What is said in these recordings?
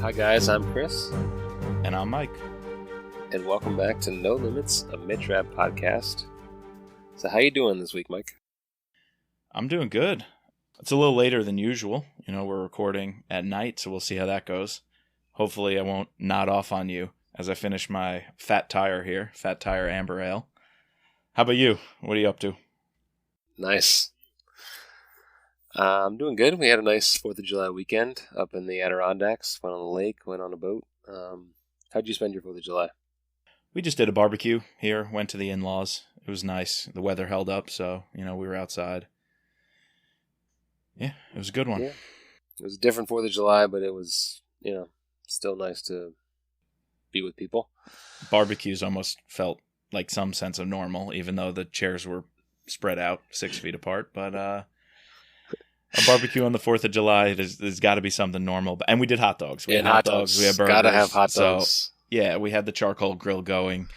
Hi guys, I'm Chris, And I'm Mike. and welcome back to No Limits, a mid-trap podcast. So how you doing this week, Mike? I'm doing good. It's a little later than usual. You know, we're recording at night, so we'll see how that goes. Hopefully I won't nod off on you as I finish my Fat Tire here, Fat Tire Amber Ale. How about you? What are you up to? Nice. I'm doing good. We had a nice 4th of July weekend up in the Adirondacks. Went on the lake, went on a boat. How'd you spend your 4th of July? We just did a barbecue here, went to the in-laws. It was nice. The weather held up, so, we were outside. Yeah, it was a good one. Yeah. It was a different 4th of July, but it was, still nice to be with people. Barbecues almost felt like some sense of normal, even though the chairs were spread out 6 feet apart. But a barbecue on the 4th of July, there's got to be something normal. And we did hot dogs. We had hot dogs. We had burgers. Gotta have hot dogs. So, yeah, we had the charcoal grill going.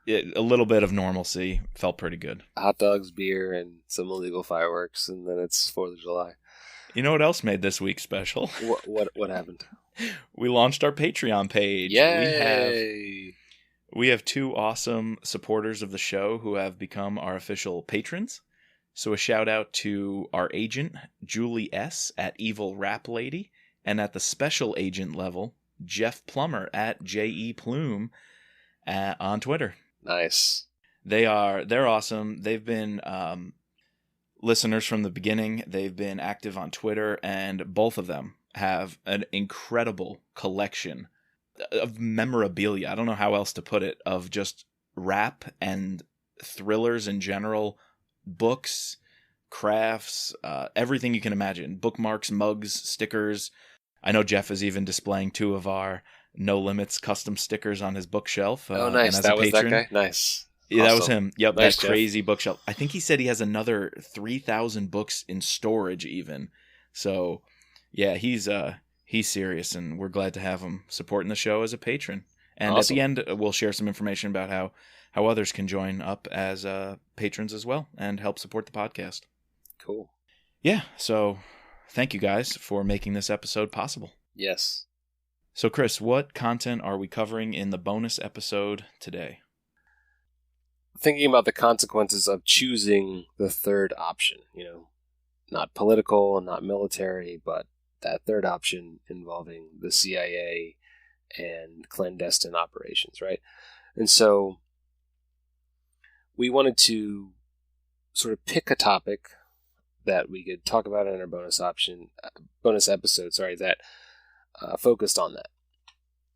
A little bit of normalcy. Felt pretty good. Hot dogs, beer, and some illegal fireworks, and then it's 4th of July. You know what else made this week special? What happened? We launched our Patreon page. Yay! We have 2 awesome supporters of the show who have become our official patrons. So a shout out to our agent, Julie S. at Evil Rap Lady, and at the special agent level, Jeff Plummer at JE Plume on Twitter. Nice. They're awesome. They've been listeners from the beginning. They've been active on Twitter, and both of them have an incredible collection of memorabilia. I don't know how else to put it, of just rap and thrillers in general, books, crafts, everything you can imagine. Bookmarks, mugs, stickers. I know Jeff is even displaying 2 of our No Limits custom stickers on his bookshelf. Oh, nice. And as that a was patron, that guy? Nice. Yeah, Awesome. that was him. Yep, Nice, that Jeff. crazy bookshelf. I think he said he has another 3,000 books in storage even. So, yeah, he's serious, and we're glad to have him supporting the show as a patron. And Awesome. At the end, we'll share some information about how others can join up as patrons as well and help support the podcast. Cool. Yeah, so thank you guys for making this episode possible. Yes. So, Chris, what content are we covering in the bonus episode today? Thinking about the consequences of choosing the third option, not political, not military, but that third option involving the CIA and clandestine operations, right? And so we wanted to sort of pick a topic that we could talk about in our bonus episode, that focused on that.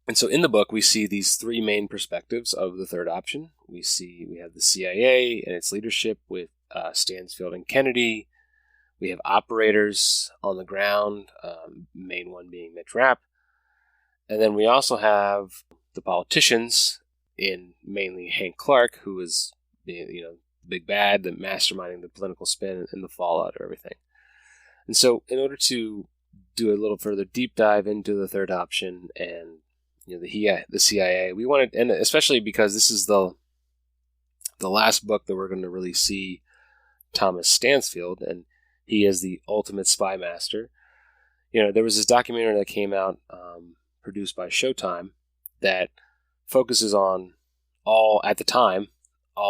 And so in the book, we see these 3 main perspectives of the third option. We have the CIA and its leadership with Stansfield and Kennedy. We have operators on the ground, main one being Mitch Rapp. And then we also have the politicians, in mainly Hank Clark, who is the big bad, the masterminding the political spin and the fallout of everything. And so in order to do a little further deep dive into the third option and the CIA, we wanted, and especially because this is the last book that we're going to really see Thomas Stansfield, and he is the ultimate spy master. There was this documentary that came out, produced by Showtime, that focuses on all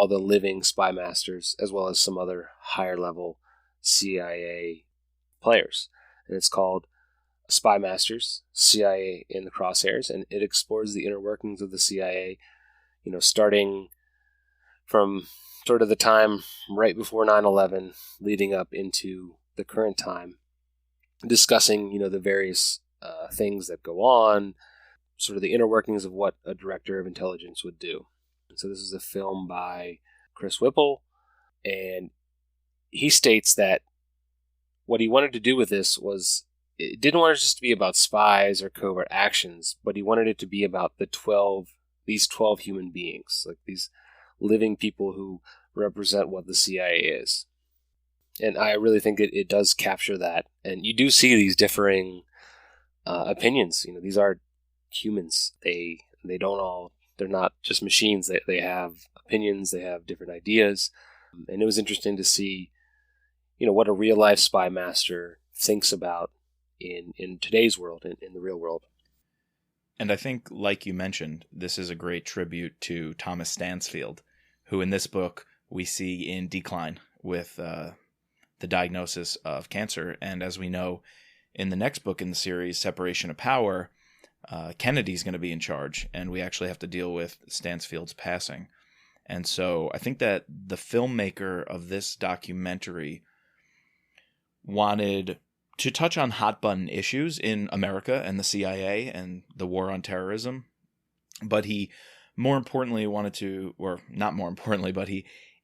the living spy masters, as well as some other higher level CIA players. And it's called Spymasters, CIA in the Crosshairs, and it explores the inner workings of the CIA, starting from sort of the time right before 9/11, leading up into the current time, discussing, the various things that go on, sort of the inner workings of what a director of intelligence would do. And so this is a film by Chris Whipple, and he states that what he wanted to do with this was, it didn't want it just to be about spies or covert actions, but he wanted it to be about these 12 human beings, like these living people who represent what the CIA is. And I really think it does capture that. And you do see these differing opinions. These are humans. They're not just machines. They have opinions. They have different ideas. And it was interesting to see, what a real life spy master thinks about in today's world, in the real world. And I think, like you mentioned, this is a great tribute to Thomas Stansfield, who in this book we see in decline with the diagnosis of cancer. And as we know, in the next book in the series, Separation of Power, Kennedy's going to be in charge, and we actually have to deal with Stansfield's passing. And so I think that the filmmaker of this documentary wanted to touch on hot-button issues in America and the CIA and the war on terrorism, but he more importantly wanted to, or not more importantly, but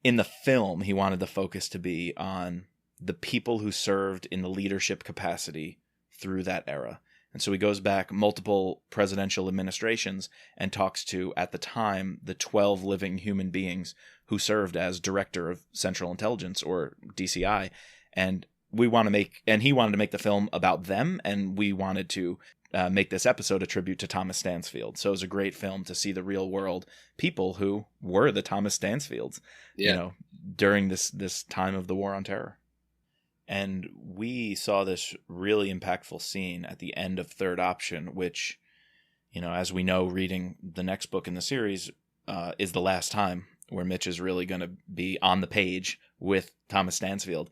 in the film, he wanted the focus to be on the people who served in the leadership capacity through that era. And so he goes back multiple presidential administrations and talks to, at the time, the 12 living human beings who served as Director of Central Intelligence, or DCI. And he wanted to make the film about them, and we wanted to make this episode a tribute to Thomas Stansfield. So it was a great film to see the real world people who were the Thomas Stansfields, during this time of the war on terror. And we saw this really impactful scene at the end of Third Option, which, as we know, reading the next book in the series, is the last time where Mitch is really going to be on the page with Thomas Stansfield.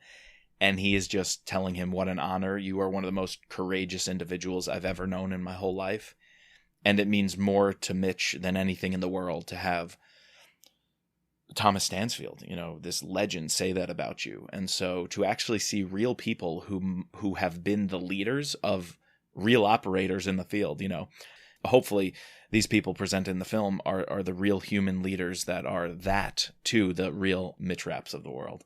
And he is just telling him, what an honor. You are one of the most courageous individuals I've ever known in my whole life. And it means more to Mitch than anything in the world to have Thomas Stansfield, this legend, say that about you. And so to actually see real people who have been the leaders of real operators in the field, hopefully these people presented in the film are the real human leaders that are that to the real Mitch Rapps of the world.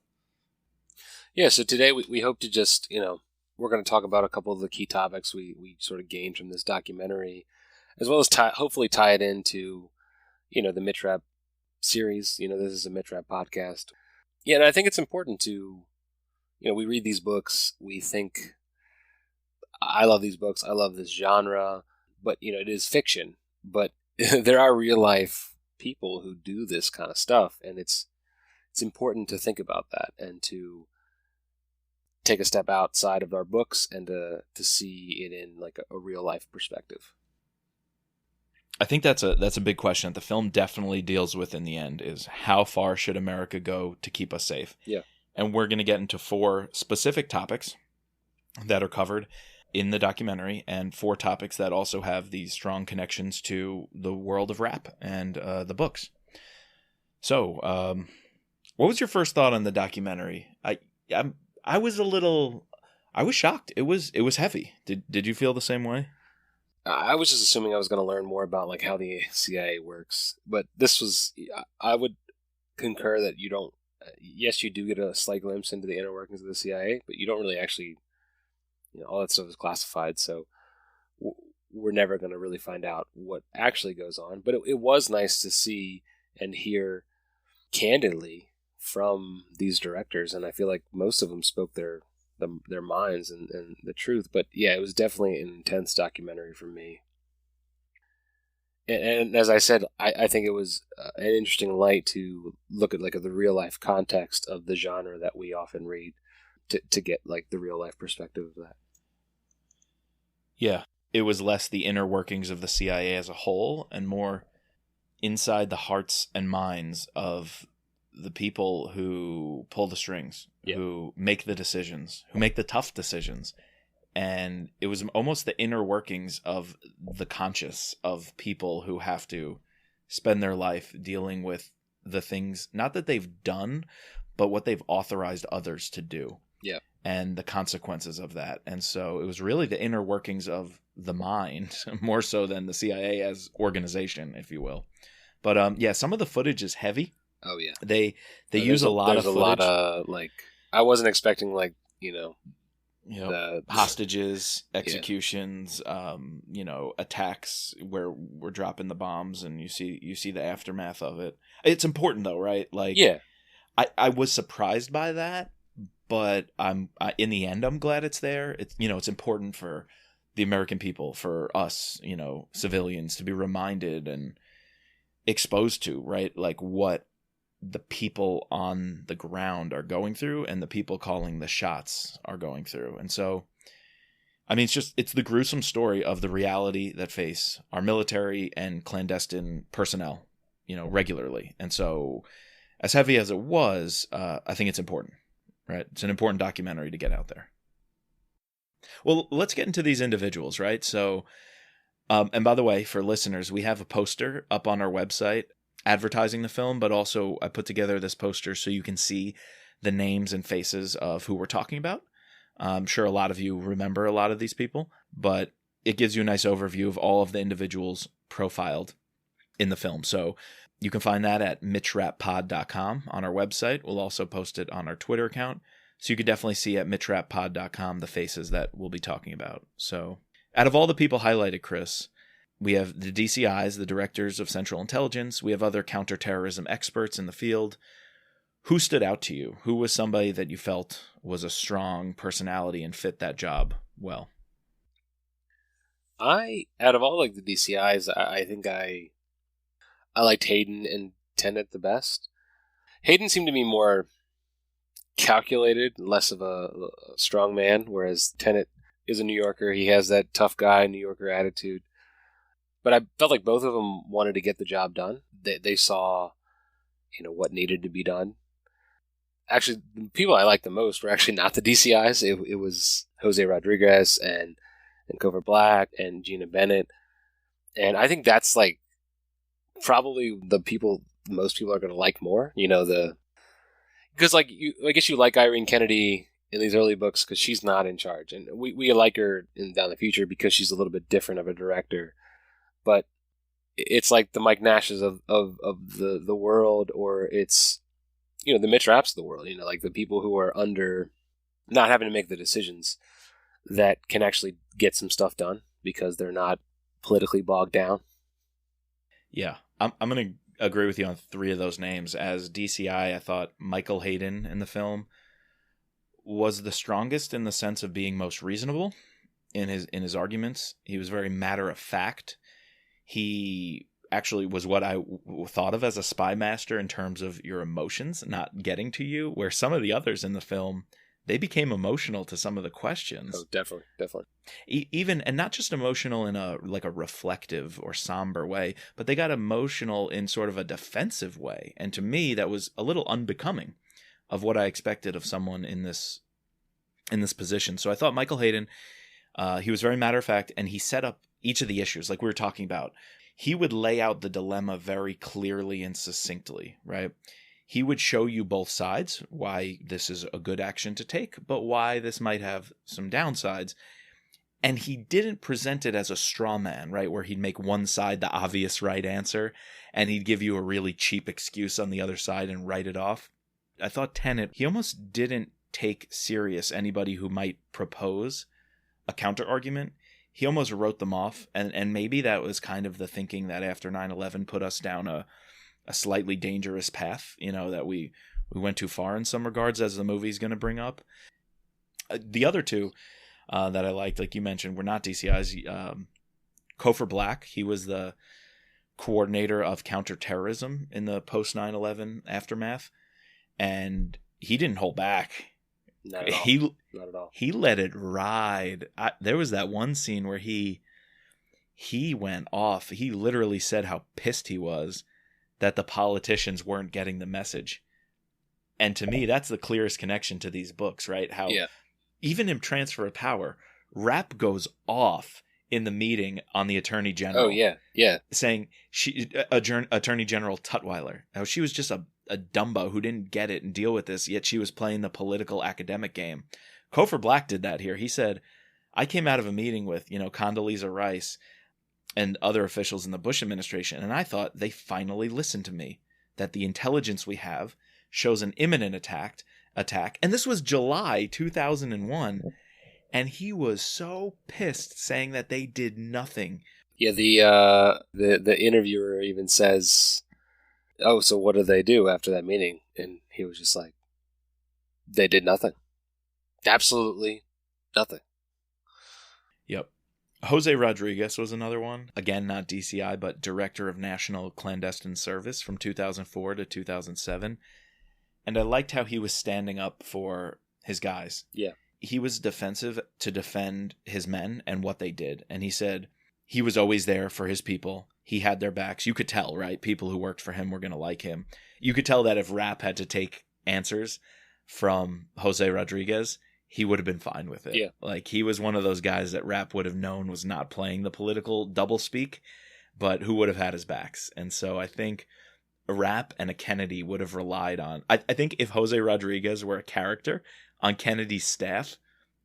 Yeah, so today we hope to just, we're going to talk about a couple of the key topics we sort of gained from this documentary, as well as hopefully tie it into, the Mitch Rapp series. This is a Mitch Rapp podcast. Yeah, and I think it's important to, we read these books, we think, I love these books, I love this genre, but, it is fiction. But there are real life people who do this kind of stuff, and it's important to think about that and to take a step outside of our books and to see it in like a real life perspective. I think that's a big question that the film definitely deals with in the end, is how far should America go to keep us safe? Yeah. And we're going to get into 4 specific topics that are covered in the documentary, and 4 topics that also have these strong connections to the world of rap and the books. So, what was your first thought on the documentary? I was shocked. It was heavy. Did you feel the same way? I was just assuming I was going to learn more about like how the CIA works, but I would concur that you don't. Yes, you do get a slight glimpse into the inner workings of the CIA, but you don't really actually. All that stuff is classified, so we're never going to really find out what actually goes on. But it was nice to see and hear candidly from these directors, and I feel like most of them spoke their minds and the truth. But yeah, it was definitely an intense documentary for me. And as I said, I think it was an interesting light to look at like the real life context of the genre that we often read to get like the real life perspective of that. Yeah, it was less the inner workings of the CIA as a whole and more inside the hearts and minds of the people who pull the strings, who make the decisions, who make the tough decisions. And it was almost the inner workings of the conscious of people who have to spend their life dealing with the things, not that they've done, but what they've authorized others to do. Yeah. And the consequences of that. And so it was really the inner workings of the mind, more so than the CIA as organization, if you will. But some of the footage is heavy. Oh yeah, they use a lot of footage. There's a lot of like, I wasn't expecting like the hostages, executions, attacks where we're dropping the bombs, and you see the aftermath of it. It's important though, right? Like, yeah, I was surprised by that, but in the end I'm glad it's there. It's important for the American people, for us, civilians, to be reminded and exposed to, right? Like what the people on the ground are going through and the people calling the shots are going through. And so I mean, it's the gruesome story of the reality that face our military and clandestine personnel, regularly. And so, as heavy as it was, I think it's important, right? It's an important documentary to get out there. Well, let's get into these individuals, right? So, and by the way, for listeners, we have a poster up on our website advertising the film, but also I put together this poster so you can see the names and faces of who we're talking about. I'm sure a lot of you remember a lot of these people, but it gives you a nice overview of all of the individuals profiled in the film. So you can find that at mitchrappod.com on our website. We'll also post it on our Twitter account. So you could definitely see at mitchrappod.com the faces that we'll be talking about. So out of all the people highlighted, Chris, we have the DCIs, the Directors of Central Intelligence. We have other counterterrorism experts in the field. Who stood out to you? Who was somebody that you felt was a strong personality and fit that job well? Out of all like the DCIs, I think I liked Hayden and Tenet the best. Hayden seemed to be more calculated, less of a strong man, whereas Tenet is a New Yorker. He has that tough guy New Yorker attitude. But I felt like both of them wanted to get the job done. They saw, what needed to be done. Actually, the people I liked the most were actually not the DCIs. It was Jose Rodriguez and Cover Black and Gina Bennett. And I think that's like probably the people most people are going to like more. Because I guess you like Irene Kennedy in these early books because she's not in charge, and we like her in Down the Future because she's a little bit different of a director. But it's like the Mike Nashes of the world, or it's the Mitch Rapps of the world, like the people who are under not having to make the decisions that can actually get some stuff done because they're not politically bogged down. Yeah, I'm going to agree with you on three of those names. As DCI, I thought Michael Hayden in the film was the strongest in the sense of being most reasonable in his arguments. He was very matter of fact. He actually was what I thought of as a spy master in terms of your emotions not getting to you, where some of the others in the film, they became emotional to some of the questions. Oh, definitely. Even, and not just emotional in a reflective or somber way, but they got emotional in sort of a defensive way. And to me, that was a little unbecoming of what I expected of someone in this position. So I thought Michael Hayden, he was very matter of fact, and he set up each of the issues like we were talking about. He would lay out the dilemma very clearly and succinctly, right? He would show you both sides, why this is a good action to take, but why this might have some downsides. And he didn't present it as a straw man, right? Where he'd make one side the obvious right answer, and he'd give you a really cheap excuse on the other side and write it off. I thought Tenet, he almost didn't take serious anybody who might propose a counter argument. He almost wrote them off, and maybe that was kind of the thinking that after 9/11 put us down a slightly dangerous path, that we went too far in some regards, as the movie's going to bring up. The other two that I liked, like you mentioned, were not DCIs. Cofer Black, he was the coordinator of counterterrorism in the post 9/11 aftermath, and he didn't hold back. Not at all. He let it ride. There was that one scene where he went off. He literally said how pissed he was that the politicians weren't getting the message. And to me, that's the clearest connection to these books, right? How even in Transfer of Power, Rapp goes off in the meeting on the Attorney General. Oh, yeah. Saying Attorney General Tutwiler. How she was just a dumbo who didn't get it and deal with this, yet she was playing the political academic game. Cofer Black did that here. He said, I came out of a meeting with, Condoleezza Rice and other officials in the Bush administration, and I thought they finally listened to me, that the intelligence we have shows an imminent attack, and this was July 2001, and he was so pissed, saying that they did nothing. Yeah, the interviewer even says, oh, so what did they do after that meeting? And he was just like, they did nothing. Absolutely nothing. Yep. Jose Rodriguez was another one. Again, not DCI, but Director of National Clandestine Service from 2004 to 2007. And I liked how he was standing up for his guys. Yeah. he was defensive to defend his men and what they did. And he said he was always there for his people. He had their backs. You could tell, right? People who worked for him were going to like him. You could tell that if Rap had to take answers from Jose Rodriguez, he would have been fine with it. Yeah. Like, he was one of those guys that Rap would have known was not playing the political doublespeak, but who would have had his backs. And so I think a Rap and a Kennedy would have relied on... I think if Jose Rodriguez were a character on Kennedy's staff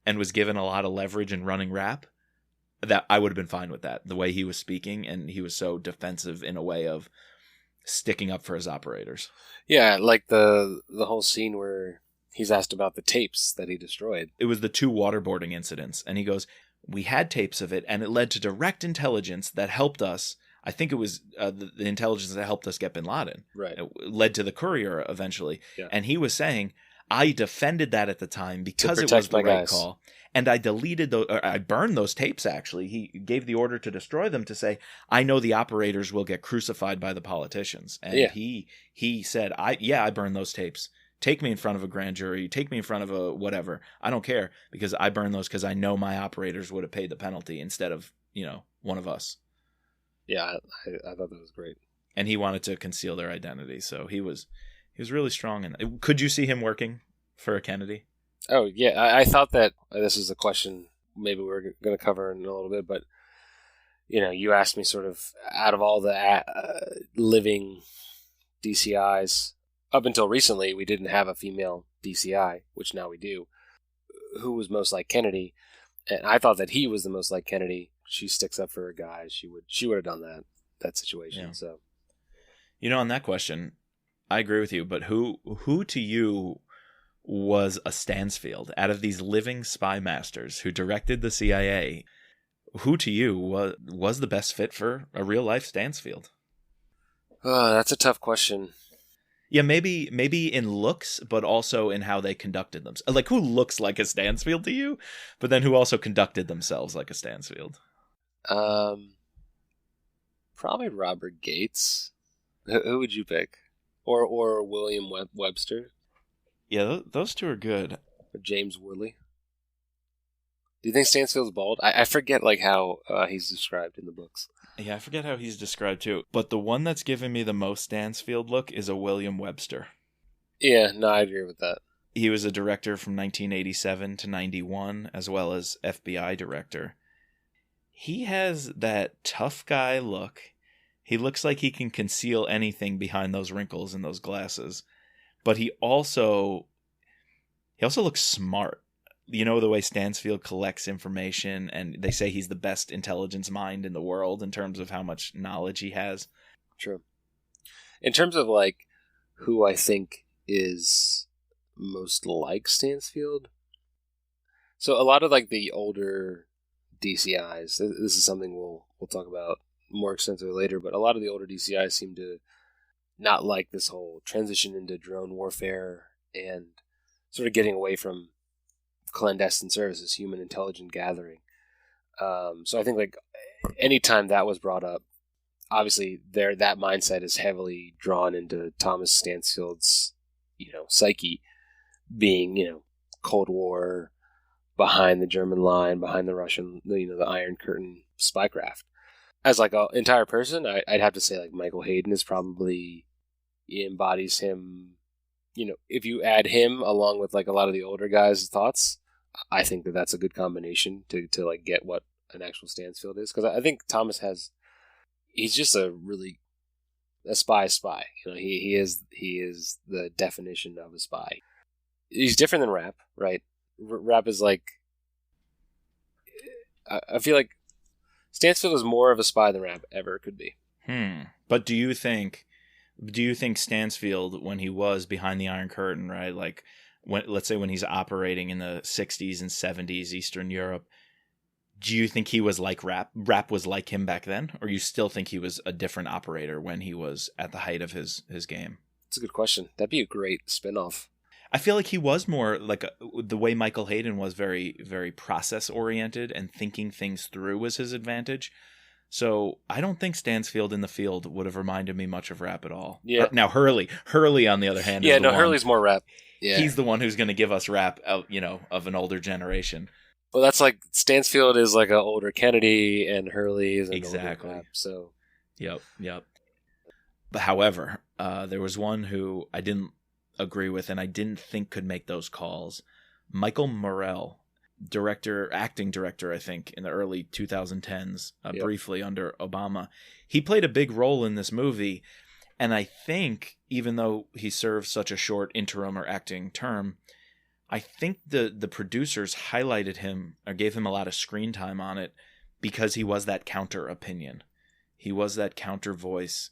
and was given a lot of leverage in running Rap, that I would have been fine with that. The way he was speaking, and he was so defensive in a way of sticking up for his operators. Yeah, like the whole scene where he's asked about the tapes that he destroyed. It was the 2 waterboarding incidents, and he goes, we had tapes of it, and it led to direct intelligence that helped us. I think it was the intelligence that helped us get bin Laden. Right. It led to the courier eventually. Yeah. And he was saying, I defended that at the time because it was the right guys. call. And I deleted those, or I burned those tapes, actually. He gave the order to destroy them to say, I know the operators will get crucified by the politicians. And Yeah. he said, I burned those tapes. Take me in front of a grand jury. Take me in front of a whatever. I don't care, because I burned those because I know my operators would have paid the penalty instead of, one of us. Yeah, I thought that was great. And he wanted to conceal their identity. So he was really strong in that. Could you see him working for a Kennedy? Oh, yeah. I thought that this is a question maybe we're going to cover in a little bit, but, you asked me sort of out of all the living DCIs, up until recently, we didn't have a female DCI, which now we do, who was most like Kennedy. And I thought that he was the most like Kennedy. She sticks up for her guys. She would have done that situation. Yeah. So, on that question, I agree with you, but who to you was a Stansfield out of these living spy masters who directed the CIA? Who to you was the best fit for a real life Stansfield? That's a tough question. Yeah, maybe in looks, but also in how they conducted themselves. Like, who looks like a Stansfield to you, but then who also conducted themselves like a Stansfield? Probably Robert Gates. Who would you pick? Or William Webster? Yeah, those two are good. Or James Woodley. Do you think Stansfield's bald? I forget how he's described in the books. Yeah, I forget how he's described too. But the one that's given me the most Stansfield look is a William Webster. Yeah, no, I agree with that. He was a director from 1987 to 91, as well as FBI director. He has that tough guy look. He looks like he can conceal anything behind those wrinkles and those glasses. But he also looks smart. The way Stansfield collects information, and they say he's the best intelligence mind in the world in terms of how much knowledge he has. True. In terms of who I think is most like Stansfield, so a lot of the older DCIs, this is something we'll talk about more extensively later, but a lot of the older DCIs seem to not like this whole transition into drone warfare and sort of getting away from clandestine services, human intelligence gathering. So I think anytime that was brought up, obviously that mindset is heavily drawn into Thomas Stansfield's psyche, being Cold War, behind the German line, behind the Russian, the Iron Curtain spycraft. As an entire person, I'd have to say Michael Hayden is probably embodies him. If you add him along with a lot of the older guys' thoughts, I think that's a good combination to get what an actual Stansfield is. Because I think Thomas he's just a spy. He is the definition of a spy. He's different than Rap, right? Rap is I feel like Stansfield is more of a spy than Rap ever could be. But do you think Stansfield, when he was behind the Iron Curtain, right? Let's say when he's operating in the 60s and 70s Eastern Europe, do you think he was like Rap? Rap was like him back then? Or you still think he was a different operator when he was at the height of his game? That's a good question. That'd be a great spinoff. I feel like he was more the way Michael Hayden was, very, very process oriented, and thinking things through was his advantage. So I don't think Stansfield in the field would have reminded me much of Rap at all. Yeah. Now Hurley on the other hand. Yeah, is the one. Hurley's more Rap. Yeah. He's the one who's going to give us rap, of an older generation. Well, that's like Stansfield is like an older Kennedy, and Hurley is an older rap. So, yep. But however, there was one who I didn't agree with, and I didn't think could make those calls. Michael Morrell, acting director, I think, in the early 2010s, briefly under Obama. He played a big role in this movie, and I think, even though he served such a short interim or acting term, I think the producers highlighted him or gave him a lot of screen time on it because he was that counter opinion. He was that counter voice.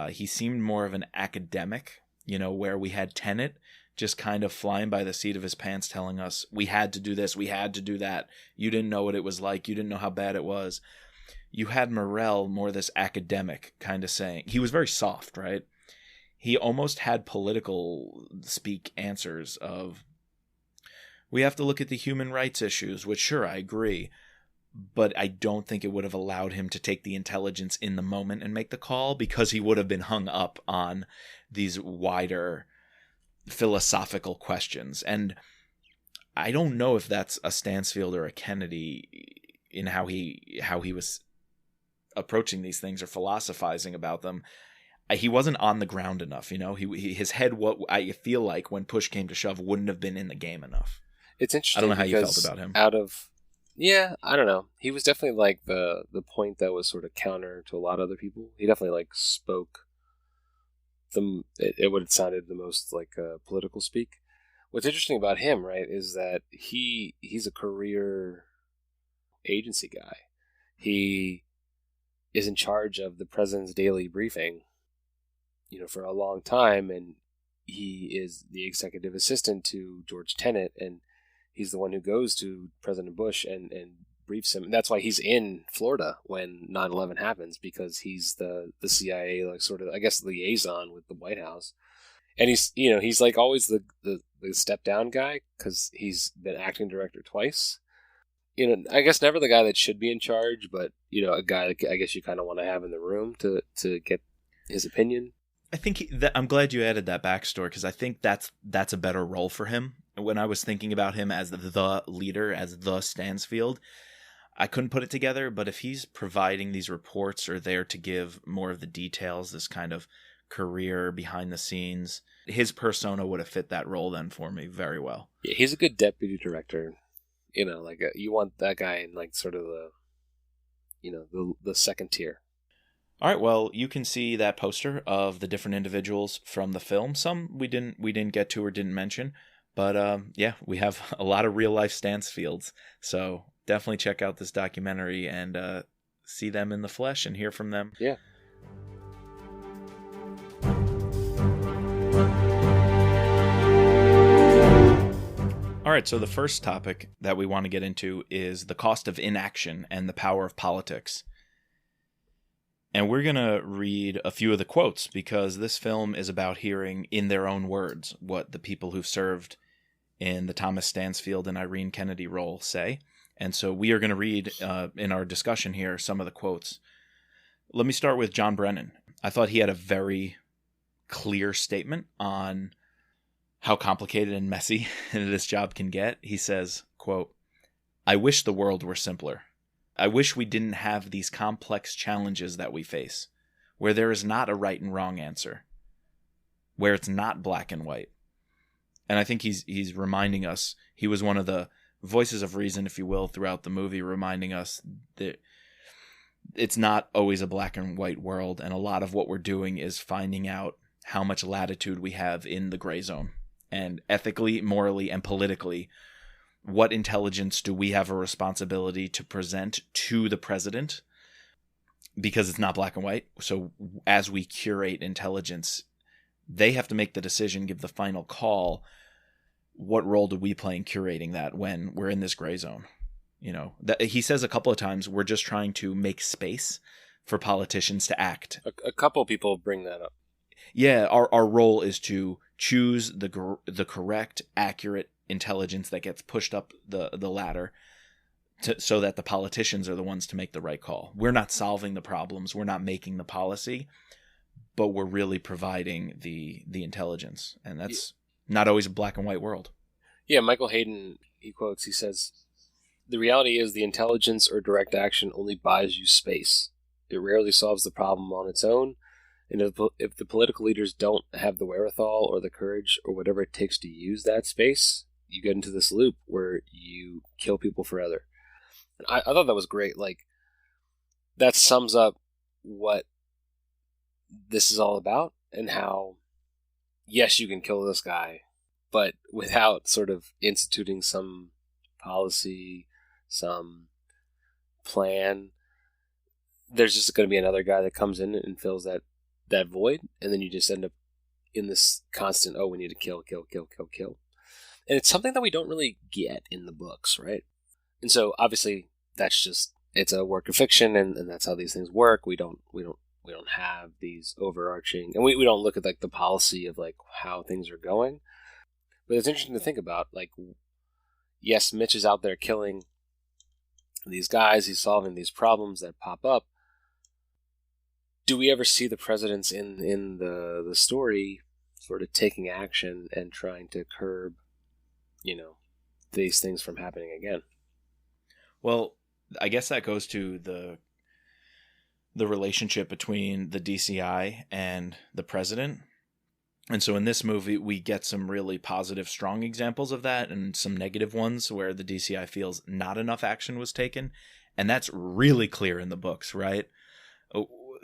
He seemed more of an academic, where we had Tenet just kind of flying by the seat of his pants telling us, we had to do this, we had to do that. You didn't know what it was like. You didn't know how bad it was. You had Morrell more this academic kind of saying. He was very soft, right? He almost had political speak answers of, we have to look at the human rights issues, which sure, I agree. But I don't think it would have allowed him to take the intelligence in the moment and make the call, because he would have been hung up on these wider philosophical questions. And I don't know if that's a Stansfield or a Kennedy in how he was approaching these things or philosophizing about them. He wasn't on the ground enough, his head, what I feel like when push came to shove, wouldn't have been in the game enough. It's interesting. I don't know how you felt about him. I don't know. He was definitely like the point that was sort of counter to a lot of other people. He definitely like spoke it would have sounded the most like political speak. What's interesting about him, right, is that he's a career agency guy. He is in charge of the president's daily briefing, for a long time, and he is the executive assistant to George Tenet, and he's the one who goes to President Bush and briefs him. And that's why he's in Florida when 9/11 happens, because he's the CIA, like, sort of, I guess, liaison with the White House. And he's like always the step down guy, because he's been acting director twice. I guess never the guy that should be in charge, but, a guy that I guess you kind of want to have in the room to get his opinion. I think I'm glad you added that backstory, because I think that's a better role for him. When I was thinking about him as the leader, as the Stansfield, I couldn't put it together. But if he's providing these reports or there to give more of the details, this kind of career behind the scenes, his persona would have fit that role then for me very well. Yeah, he's a good deputy director. You want that guy in like sort of the second tier. All right, well, you can see that poster of the different individuals from the film. Some we didn't get to or didn't mention, but we have a lot of real life Stansfields. So definitely check out this documentary and see them in the flesh and hear from them. Yeah. All right, so the first topic that we want to get into is the cost of inaction and the power of politics. And we're going to read a few of the quotes, because this film is about hearing in their own words what the people who've served in the Thomas Stansfield and Irene Kennedy role say. And so we are going to read in our discussion here some of the quotes. Let me start with John Brennan. I thought he had a very clear statement on how complicated and messy this job can get. He says, quote, "I wish the world were simpler. I wish we didn't have these complex challenges that we face, where there is not a right and wrong answer, where it's not black and white." And I think he's reminding us, he was one of the voices of reason, if you will, throughout the movie, reminding us that it's not always a black and white world, and a lot of what we're doing is finding out how much latitude we have in the gray zone. And ethically, morally, and politically, what intelligence do we have a responsibility to present to the president? Because it's not black and white. So as we curate intelligence, they have to make the decision, give the final call. What role do we play in curating that when we're in this gray zone? That he says a couple of times, we're just trying to make space for politicians to act. A couple people bring that up. Yeah, our role is to choose the correct, accurate intelligence that gets pushed up the ladder so that the politicians are the ones to make the right call. We're not solving the problems. We're not making the policy, but we're really providing the intelligence. And that's not always a black and white world. Yeah, Michael Hayden, he quotes, he says, "The reality is the intelligence or direct action only buys you space. It rarely solves the problem on its own, and if the political leaders don't have the wherewithal or the courage or whatever it takes to use that space, you get into this loop where you kill people forever." And I thought that was great. Like, that sums up what this is all about, and how, yes, you can kill this guy, but without sort of instituting some policy, some plan, there's just going to be another guy that comes in and fills that void, and then you just end up in this constant, oh, we need to kill, kill, kill, kill, kill. And it's something that we don't really get in the books, right? And so obviously that's just, it's a work of fiction, and that's how these things work. We don't have these overarching, and we don't look at like the policy of like how things are going. But it's interesting to think about, like, yes, Mitch is out there killing these guys, he's solving these problems that pop up. Do we ever see the presidents in the story sort of taking action and trying to curb, these things from happening again? Well, I guess that goes to the relationship between the DCI and the president. And so in this movie, we get some really positive, strong examples of that, and some negative ones where the DCI feels not enough action was taken. And that's really clear in the books, right?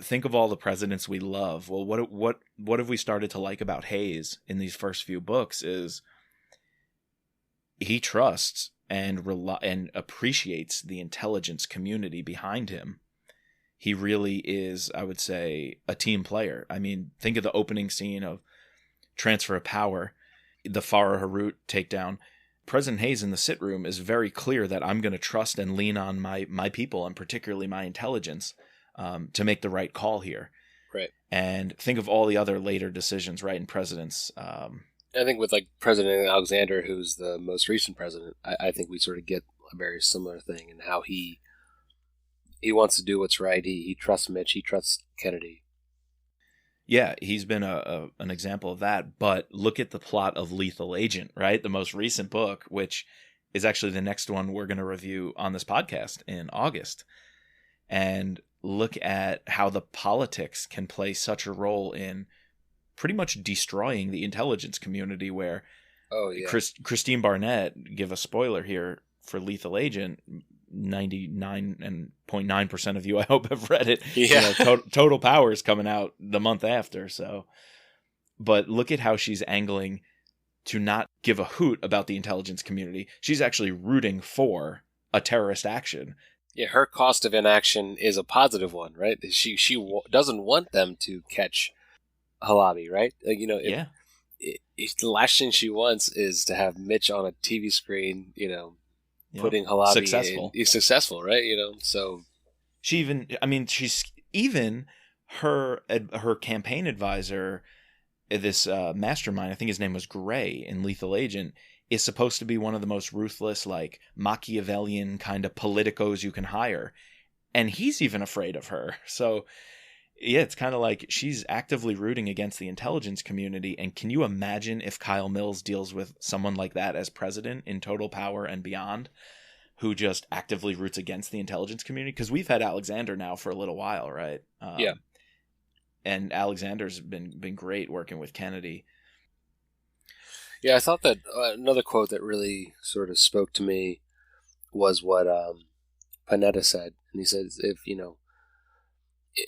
Think of all the presidents we love. Well, what have we started to like about Hayes in these first few books is he trusts and appreciates the intelligence community behind him. He really is, I would say, a team player. I mean, think of the opening scene of Transfer of Power, the Farah Harut takedown. President Hayes in the sit room is very clear that I'm going to trust and lean on my people, and particularly my intelligence, to make the right call here. Right. And think of all the other later decisions, right, in presidents. I think with like President Alexander, who's the most recent president, I think we sort of get a very similar thing in how he wants to do what's right. He trusts Mitch. He trusts Kennedy. Yeah, he's been an example of that. But look at the plot of Lethal Agent, right? The most recent book, which is actually the next one we're going to review on this podcast in August. And look at how the politics can play such a role in pretty much destroying the intelligence community, where Christine Barnett, give a spoiler here for Lethal Agent, 99.9% of you, I hope, have read it. Yeah. Total Power is coming out the month after. So, but look at how she's angling to not give a hoot about the intelligence community. She's actually rooting for a terrorist action. Yeah, her cost of inaction is a positive one, right? She doesn't want them to catch Halabi, right? The last thing she wants is to have Mitch on a TV screen, putting Halabi successful. He's successful, right? So she's even her campaign advisor, this mastermind, I think his name was Gray in Lethal Agent, is supposed to be one of the most ruthless, like Machiavellian kind of politicos you can hire, and he's even afraid of her. So yeah, it's kind of like she's actively rooting against the intelligence community. And can you imagine if Kyle Mills deals with someone like that as president in Total Power and beyond, who just actively roots against the intelligence community? Because we've had Alexander now for a little while, right? Yeah. And Alexander's been great working with Kennedy. Yeah, I thought that another quote that really sort of spoke to me was what Panetta said. And he says,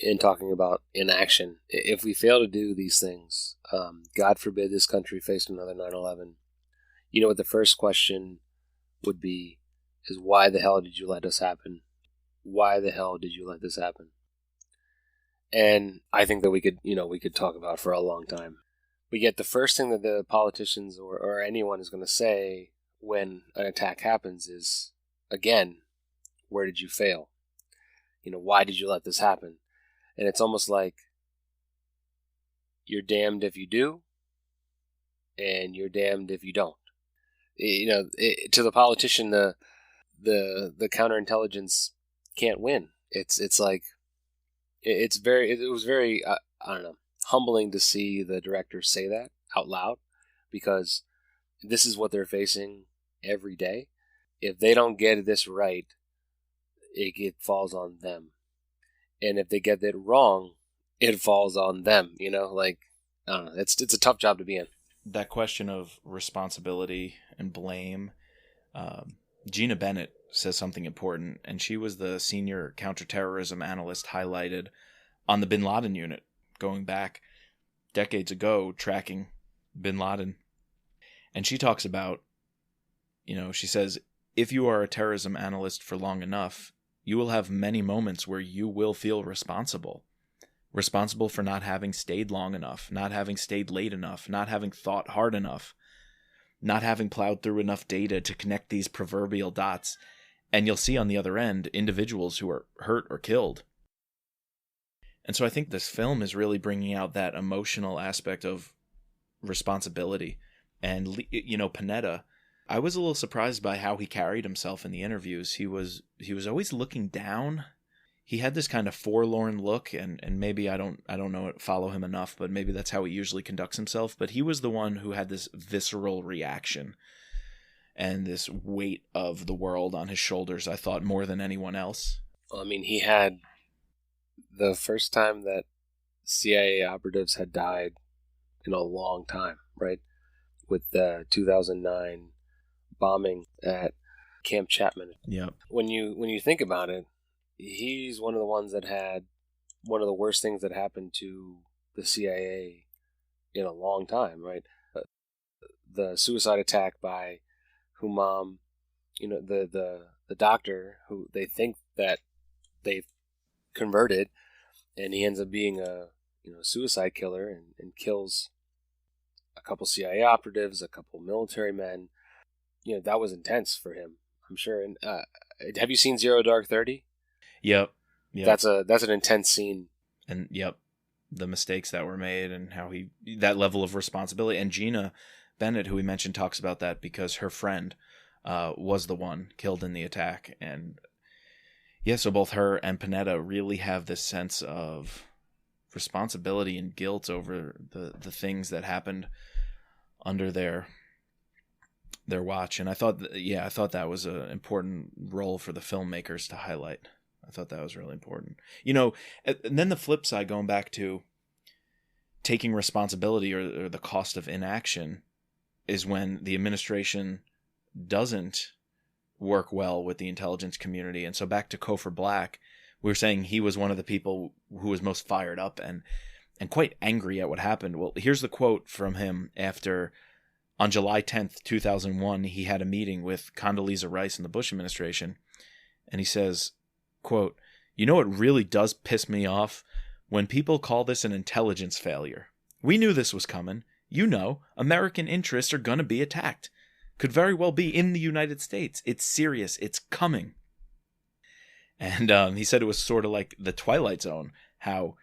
in talking about inaction, if we fail to do these things, God forbid this country face another 9/11, what the first question would be is, why the hell did you let this happen? Why the hell did you let this happen? And I think that we could talk about for a long time. But yet the first thing that the politicians or anyone is going to say when an attack happens is, again, where did you fail? Why did you let this happen? And it's almost like you're damned if you do, and you're damned if you don't. To the politician, the counterintelligence can't win. It was very I don't know, humbling to see the director say that out loud. because this is what they're facing every day. If they don't get this right, it falls on them. And if they get it wrong, it falls on them, you know? Like, I don't know. It's a tough job to be in. That question of responsibility and blame, Gina Bennett says something important, and she was the senior counterterrorism analyst highlighted on the Bin Laden unit, going back decades ago, tracking Bin Laden. And she talks about, she says, if you are a terrorism analyst for long enough, you will have many moments where you will feel responsible for not having stayed long enough, not having stayed late enough, not having thought hard enough, not having plowed through enough data to connect these proverbial dots. And you'll see on the other end individuals who are hurt or killed. And so I think this film is really bringing out that emotional aspect of responsibility. And, Panetta, I was a little surprised by how he carried himself in the interviews. He was always looking down. He had this kind of forlorn look, and maybe I don't follow him enough, but maybe that's how he usually conducts himself. But he was the one who had this visceral reaction and this weight of the world on his shoulders, I thought, more than anyone else. Well, I mean, he had the first time that CIA operatives had died in a long time, right? With the 2009 bombing at Camp Chapman. Yep. When you think about it, he's one of the ones that had one of the worst things that happened to the CIA in a long time, right? The suicide attack by Humam, the doctor who they think that they've converted, and he ends up being a suicide killer and kills a couple CIA operatives, a couple military men. That was intense for him, I'm sure. And have you seen Zero Dark 30? Yep. That's an intense scene. And the mistakes that were made and how that level of responsibility. And Gina Bennett, who we mentioned, talks about that because her friend was the one killed in the attack. And so both her and Panetta really have this sense of responsibility and guilt over the things that happened under their watch. And I thought that was an important role for the filmmakers to highlight. I thought that was really important. And then the flip side, going back to taking responsibility or the cost of inaction, is when the administration doesn't work well with the intelligence community. And so back to Cofer Black, we were saying he was one of the people who was most fired up and quite angry at what happened. Well, here's the quote from him after, on July 10th, 2001, he had a meeting with Condoleezza Rice in the Bush administration. And he says, quote, "It really does piss me off when people call this an intelligence failure. We knew this was coming. American interests are going to be attacked. Could very well be in the United States. It's serious. It's coming." And he said it was sort of like the Twilight Zone, how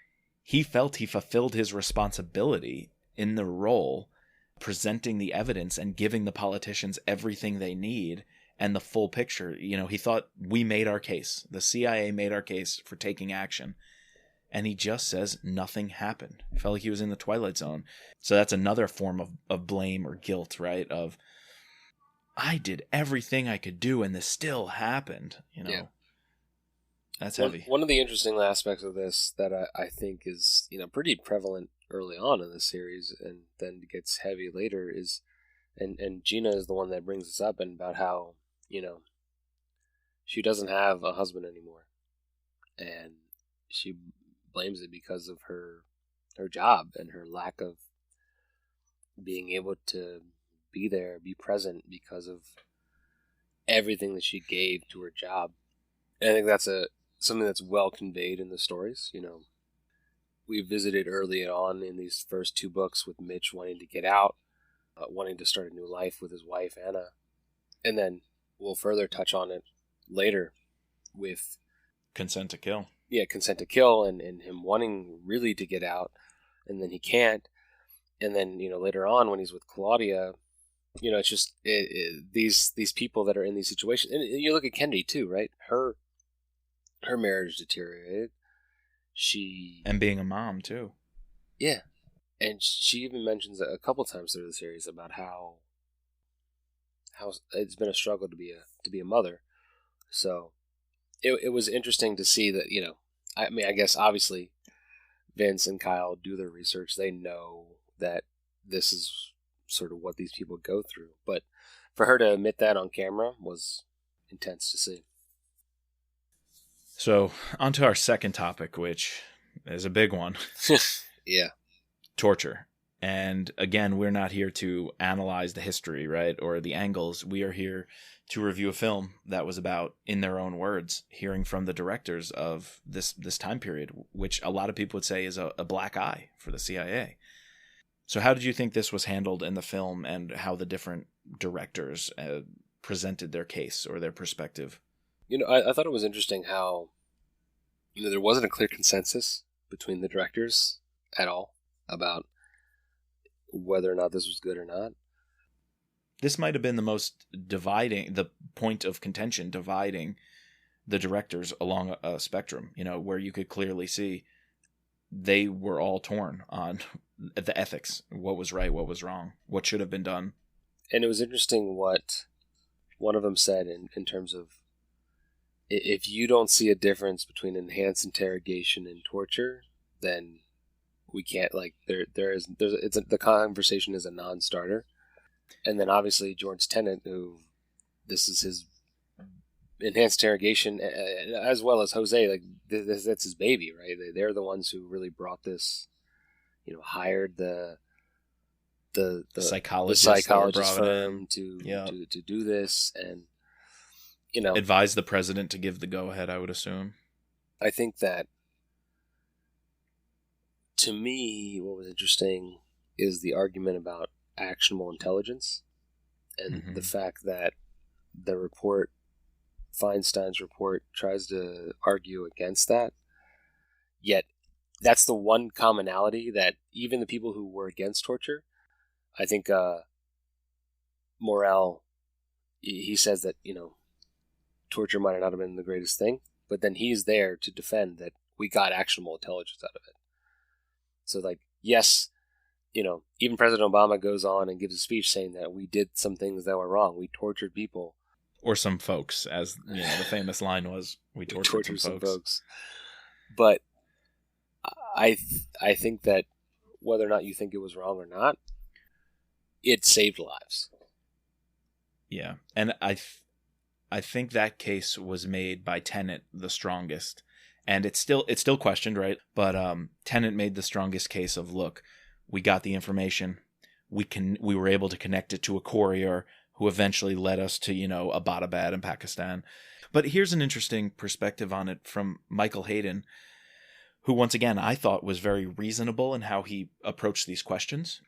he felt he fulfilled his responsibility in the role, presenting the evidence and giving the politicians everything they need and the full picture. He thought we made our case. The CIA made our case for taking action. And he just says nothing happened. He felt like he was in the Twilight Zone. So that's another form of blame or guilt, right? Of, I did everything I could do and this still happened, Yeah. That's heavy. One of the interesting aspects of this that I think is, pretty prevalent early on in the series and then gets heavy later is, and Gina is the one that brings this up, and about how, she doesn't have a husband anymore. And she blames it because of her job and her lack of being able to be there, be present because of everything that she gave to her job. And I think that's something that's well conveyed in the stories. We visited early on in these first two books with Mitch wanting to get out, wanting to start a new life with his wife, Anna. And then we'll further touch on it later with Consent to Kill. Yeah, Consent to Kill, and him wanting really to get out, and then he can't. And then, later on when he's with Claudia, it's just these people that are in these situations. And you look at Kennedy too, right? Her marriage deteriorated. And being a mom too. Yeah. And she even mentions a couple times through the series about how it's been a struggle to be a mother. So it was interesting to see that, I mean, I guess obviously Vince and Kyle do their research. They know that this is sort of what these people go through. But for her to admit that on camera was intense to see. So, on to our second topic, which is a big one. Yeah. Torture. And again, we're not here to analyze the history, right, or the angles. We are here to review a film that was about, in their own words, hearing from the directors of this time period, which a lot of people would say is a black eye for the CIA. So how did you think this was handled in the film, and how the different directors presented their case or their perspective? I thought it was interesting how, there wasn't a clear consensus between the directors at all about whether or not this was good or not. This might have been the most dividing, the point of contention, dividing the directors along a spectrum, where you could clearly see they were all torn on the ethics, what was right, what was wrong, what should have been done. And it was interesting what one of them said in terms of, if you don't see a difference between enhanced interrogation and torture, then we can't, the conversation is a non-starter. And then obviously George Tenet, who this is his enhanced interrogation, as well as Jose, that's his baby, right? They're the ones who really brought this, hired the psychologist firm to do this, and advise the president to give the go-ahead, I would assume. I think that, to me, what was interesting is the argument about actionable intelligence, and the fact that the report, Feinstein's report, tries to argue against that. Yet, that's the one commonality that even the people who were against torture, I think Morel, he says that, torture might not have been the greatest thing, but then he's there to defend that we got actionable intelligence out of it. So, yes, even President Obama goes on and gives a speech saying that we did some things that were wrong. We tortured people. Or some folks, as the famous line was, we tortured some folks. But I think that whether or not you think it was wrong or not, it saved lives. Yeah, and I think that case was made by Tenet the strongest, and it's still questioned, right? But Tenet made the strongest case of, look, we got the information, we were able to connect it to a courier who eventually led us to Abbottabad in Pakistan. But here's an interesting perspective on it from Michael Hayden, who once again I thought was very reasonable in how he approached these questions.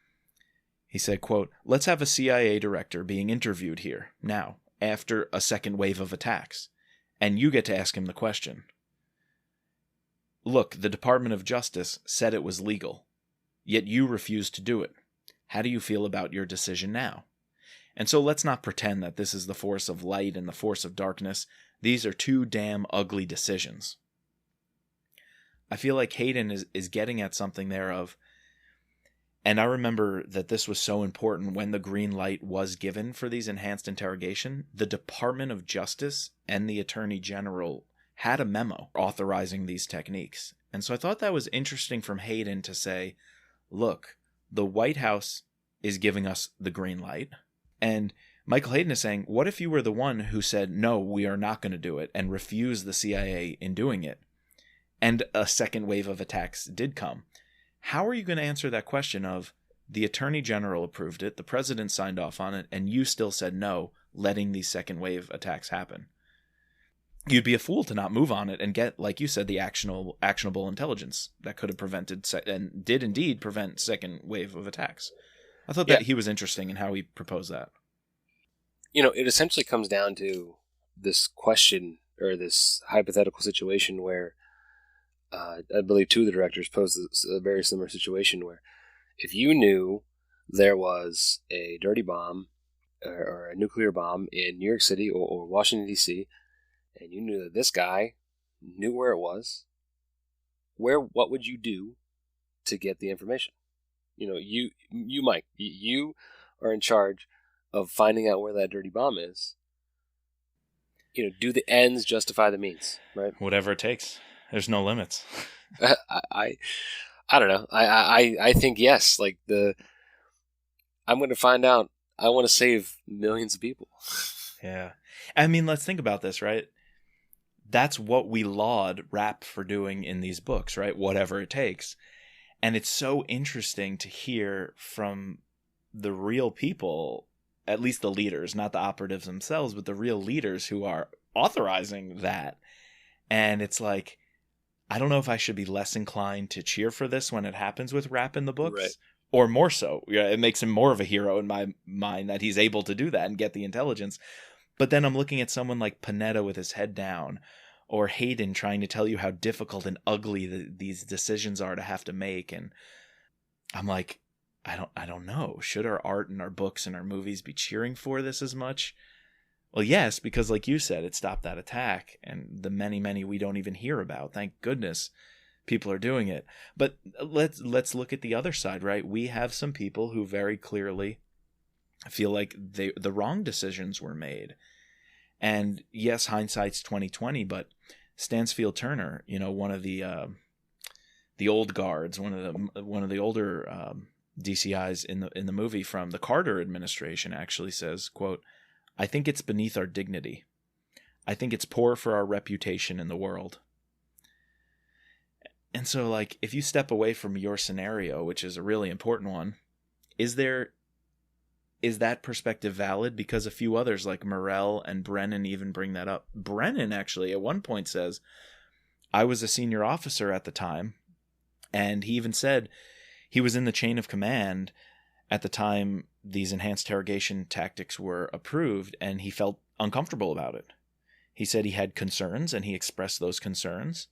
He said, quote, "Let's have a CIA director being interviewed here now, after a second wave of attacks, and you get to ask him the question. Look, the Department of Justice said it was legal, yet you refused to do it. How do you feel about your decision now? And so let's not pretend that this is the force of light and the force of darkness. These are two damn ugly decisions." I feel like Hayden is getting at something there of, and I remember that this was so important when the green light was given for these enhanced interrogation. The Department of Justice and the Attorney General had a memo authorizing these techniques. And so I thought that was interesting from Hayden to say, look, the White House is giving us the green light. And Michael Hayden is saying, what if you were the one who said, no, we are not going to do it, and refused the CIA in doing it, and a second wave of attacks did come? How are you going to answer that question of, the Attorney General approved it, the President signed off on it, and you still said no, letting these second wave attacks happen? You'd be a fool to not move on it and get, like you said, the actionable intelligence that could have prevented, and did indeed prevent, second wave of attacks. I thought that he was interesting in how he proposed that. It essentially comes down to this question, or this hypothetical situation where I believe two of the directors posed a very similar situation where, if you knew there was a dirty bomb or a nuclear bomb in New York City or Washington, D.C., and you knew that this guy knew where it was, what would you do to get the information? you, Mike, you are in charge of finding out where that dirty bomb is. Do the ends justify the means, right? Whatever it takes. There's no limits. I don't know. I think yes. Like I'm going to find out. I want to save millions of people. Yeah. I mean, let's think about this, right? That's what we laud rap for doing in these books, right? Whatever it takes. And it's so interesting to hear from the real people, at least the leaders, not the operatives themselves, but the real leaders who are authorizing that. And it's like, I don't know if I should be less inclined to cheer for this when it happens with rap in the books, right. Or more so. Yeah, it makes him more of a hero in my mind that he's able to do that and get the intelligence. But then I'm looking at someone like Panetta with his head down, or Hayden trying to tell you how difficult and ugly these decisions are to have to make, and I'm like, I don't know. Should our art and our books and our movies be cheering for this as much? Well, yes, because like you said, it stopped that attack, and the many we don't even hear about. Thank goodness people are doing it. But let's look at the other side, right? We have some people who very clearly feel like the wrong decisions were made. And yes, hindsight's 2020, but Stansfield Turner, one of the old guards, one of the older DCIs in the movie from the Carter administration, actually says, quote, "I think it's beneath our dignity. I think it's poor for our reputation in the world." And so, like, if you step away from your scenario, which is a really important one, is that perspective valid? Because a few others like Morell and Brennan even bring that up. Brennan actually at one point says, "I was a senior officer at the time," and he even said he was in the chain of command at the time these enhanced interrogation tactics were approved, and he felt uncomfortable about it. He said he had concerns, and he expressed those concerns.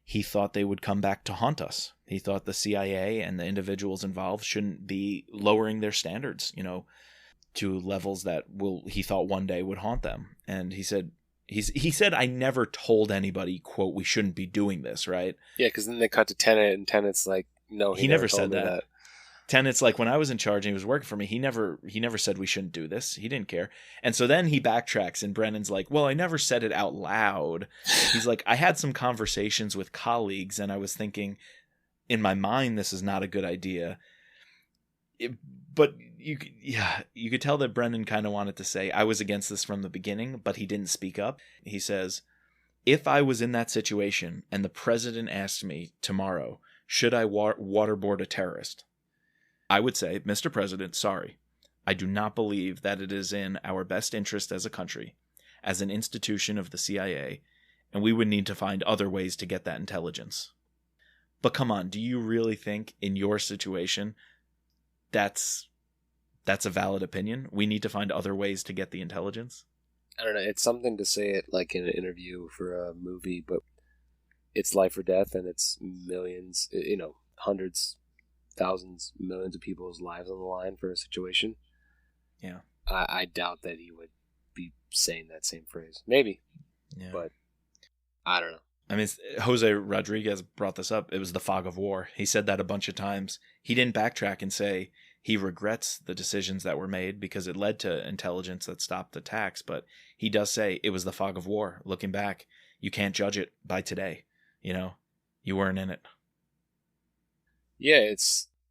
He thought they would come back to haunt us. He thought the CIA and the individuals involved shouldn't be lowering their standards, to levels that he thought one day would haunt them. And he said, "I never told anybody, quote, we shouldn't be doing this," right? Yeah, because then they cut to Tenet, and Tenet's like, "No, he never said told me that. Tenet's like, when I was in charge and he was working for me, he never said we shouldn't do this. He didn't care. And so then he backtracks, and Brennan's like, "Well, I never said it out loud." He's like, "I had some conversations with colleagues, and I was thinking in my mind, this is not a good idea." But you could tell that Brennan kind of wanted to say, "I was against this from the beginning," but he didn't speak up. He says, "If I was in that situation and the president asked me tomorrow, should I waterboard a terrorist, I would say, Mr. President, sorry, I do not believe that it is in our best interest as a country, as an institution of the CIA, and we would need to find other ways to get that intelligence." But come on, do you really think in your situation that's a valid opinion? We need to find other ways to get the intelligence? I don't know. It's something to say it like in an interview for a movie, but it's life or death, and it's millions, hundreds, thousands, millions of people's lives on the line for a situation. Yeah. I doubt that he would be saying that same phrase. Maybe. Yeah. But I don't know. I mean, Jose Rodriguez brought this up. It was the fog of war. He said that a bunch of times. He didn't backtrack and say he regrets the decisions that were made because it led to intelligence that stopped attacks. But he does say it was the fog of war. Looking back, you can't judge it by today. You weren't in it. Yeah,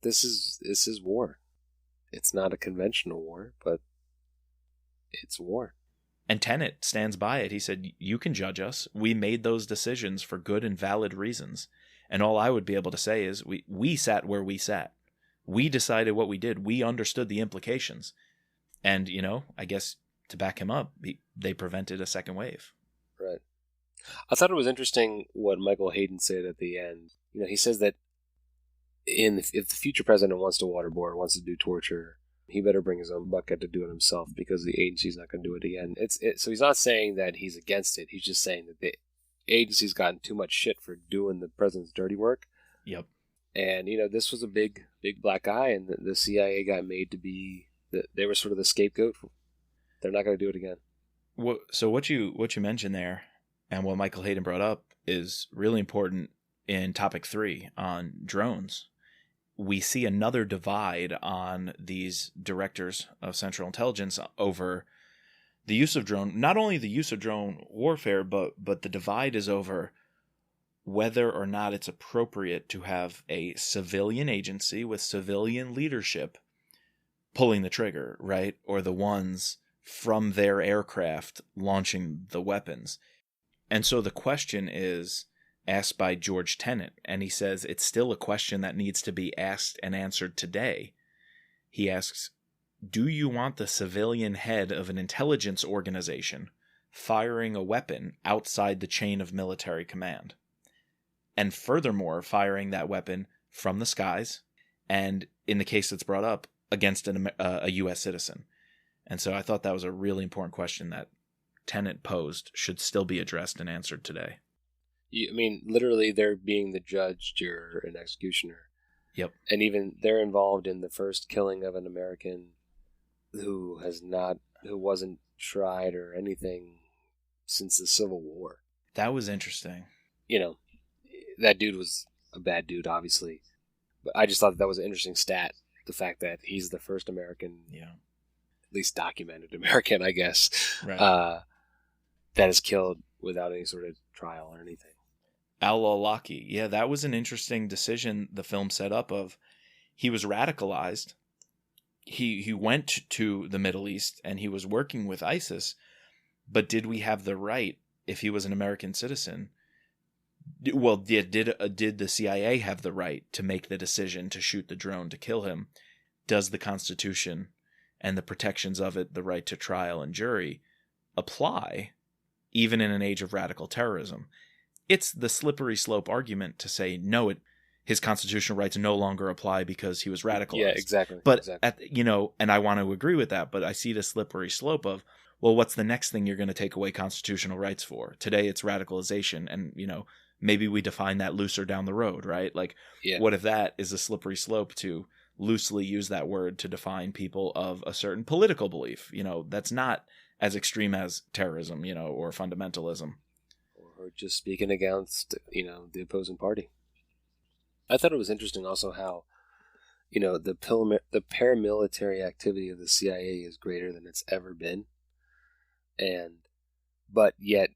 this is war. It's not a conventional war, but it's war. And Tenet stands by it. He said, "You can judge us. We made those decisions for good and valid reasons." And all I would be able to say is we sat where we sat. We decided what we did. We understood the implications. And, I guess to back him up, they prevented a second wave. Right. I thought it was interesting what Michael Hayden said at the end. He says that if the future president wants to waterboard, wants to do torture, he better bring his own bucket to do it himself because the agency's not going to do it again. So he's not saying that he's against it. He's just saying that the agency's gotten too much shit for doing the president's dirty work. Yep. And, this was a big black eye, and the CIA got made to be, they were sort of the scapegoat. They're not going to do it again. So what you mentioned there, and what Michael Hayden brought up, is really important in topic 3 on drones. we see another divide on these directors of Central Intelligence over the use of drone, not only the use of drone warfare, but the divide is over whether or not it's appropriate to have a civilian agency with civilian leadership pulling the trigger, right? Or the ones from their aircraft launching the weapons. And so the question is asked by George Tenet, and he says it's still a question that needs to be asked and answered today. He asks, do you want the civilian head of an intelligence organization firing a weapon outside the chain of military command? And furthermore, firing that weapon from the skies, and in the case that's brought up, against a U.S. citizen. And so I thought that was a really important question that Tenet posed should still be addressed and answered today. I mean, literally, they're being the judge, juror, and executioner. Yep. And even they're involved in the first killing of an American who wasn't tried or anything since the Civil War. That was interesting. You know, that dude was a bad dude, obviously. But I just thought that was an interesting stat. The fact that he's the first American, at least documented American, I guess, right. That is killed without any sort of trial or anything. Al-Awlaki. Yeah, that was an interesting decision the film set up of. He was radicalized. He went to the Middle East and he was working with ISIS, but did we have the right, if he was an American citizen? Well, did the CIA have the right to make the decision to shoot the drone to kill him? Does the Constitution and the protections of it, the right to trial and jury, apply even in an age of radical terrorism? It's the slippery slope argument to say, no, his constitutional rights no longer apply because he was radicalized. Yeah, exactly. But, and I want to agree with that, but I see the slippery slope of, well, what's the next thing you're going to take away constitutional rights for? Today it's radicalization, and, maybe we define that looser down the road, right? Like, what if that is a slippery slope to loosely use that word to define people of a certain political belief? That's not as extreme as terrorism, or fundamentalism. Or just speaking against, the opposing party. I thought it was interesting also how, the paramilitary activity of the CIA is greater than it's ever been. But yet,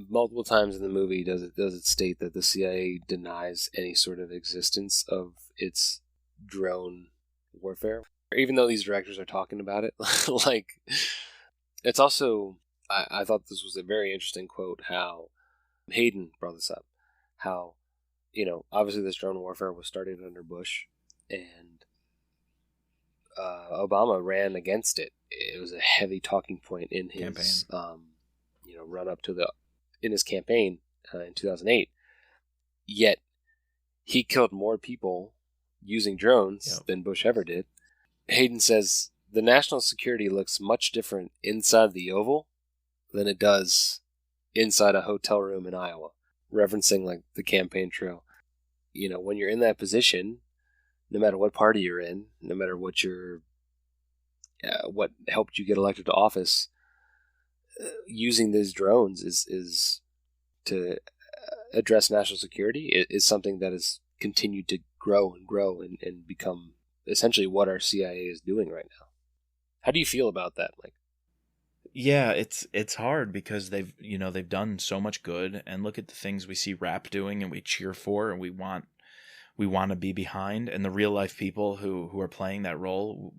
multiple times in the movie does it state that the CIA denies any sort of existence of its drone warfare, even though these directors are talking about it. Like, it's also, I thought this was a very interesting quote, how Hayden brought this up, how, obviously this drone warfare was started under Bush, and Obama ran against it. It was a heavy talking point in his run up to in his campaign in 2008. Yet he killed more people using drones than Bush ever did. Hayden says the national security looks much different inside the Oval than it does inside a hotel room in Iowa, referencing like the campaign trail. When you're in that position, no matter what party you're in, no matter what what helped you get elected to office, using these drones is to address national security is something that has continued to grow and become essentially what our CIA is doing right now. How do you feel about that, Mike? Yeah, it's hard because they've done so much good, and look at the things we see rap doing and we cheer for and we want to be behind, and the real life people who are playing that role,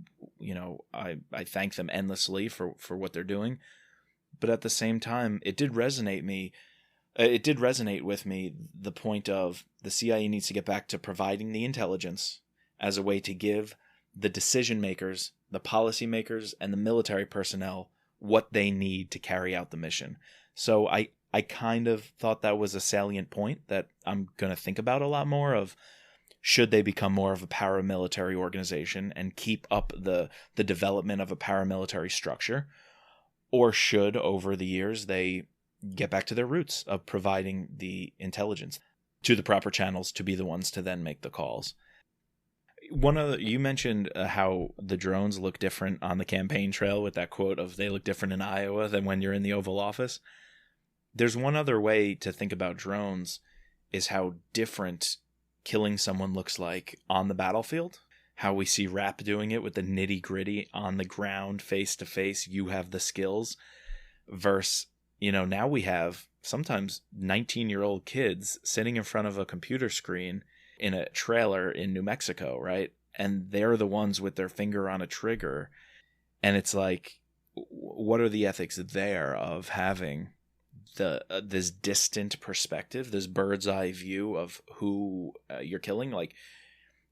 I thank them endlessly for what they're doing. But at the same time, it did resonate with me the point of the CIA needs to get back to providing the intelligence as a way to give the decision makers, the policy makers, and the military personnel what they need to carry out the mission. So I kind of thought that was a salient point that I'm going to think about a lot more of. Should they become more of a paramilitary organization and keep up the development of a paramilitary structure? Or should, over the years, they get back to their roots of providing the intelligence to the proper channels to be the ones to then make the calls? You mentioned how the drones look different on the campaign trail with that quote of they look different in Iowa than when you're in the Oval Office. There's one other way to think about drones is how different killing someone looks like on the battlefield, how we see Rap doing it with the nitty-gritty on the ground, face-to-face, you have the skills, versus, now we have sometimes 19-year-old kids sitting in front of a computer screen in a trailer in New Mexico, right? And they're the ones with their finger on a trigger. And it's like, what are the ethics there of having this distant perspective, this bird's eye view of who you're killing? Like,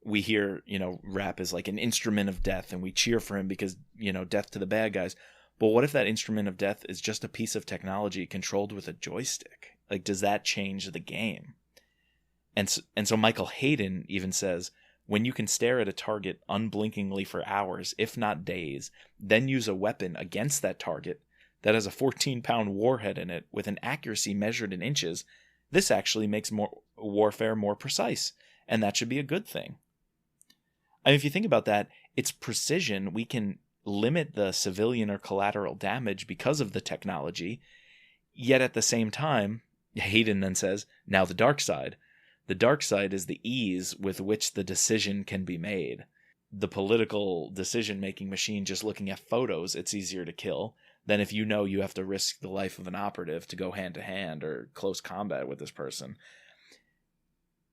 we hear, Rap is like an instrument of death, and we cheer for him because, death to the bad guys. But what if that instrument of death is just a piece of technology controlled with a joystick? Like, does that change the game? And so Michael Hayden even says, when you can stare at a target unblinkingly for hours, if not days, then use a weapon against that target that has a 14-pound warhead in it with an accuracy measured in inches, this actually makes warfare more precise, and that should be a good thing. I mean, if you think about that, it's precision. We can limit the civilian or collateral damage because of the technology, yet at the same time, Hayden then says, now the dark side. The dark side is the ease with which the decision can be made. The political decision-making machine, just looking at photos, it's easier to kill than if you have to risk the life of an operative to go hand-to-hand or close combat with this person.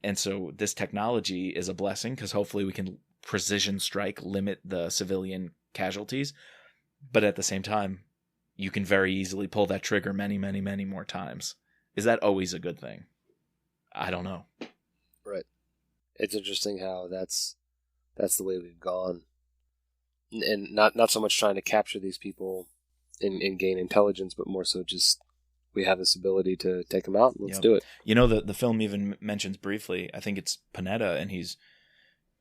And so this technology is a blessing because hopefully we can precision strike, limit the civilian casualties. But at the same time, you can very easily pull that trigger many, many, many more times. Is that always a good thing? I don't know. Right. It's interesting how that's the way we've gone, and not so much trying to capture these people and gain intelligence, but more so just we have this ability to take them out. Let's do it. The film even mentions briefly, I think it's Panetta, and he's,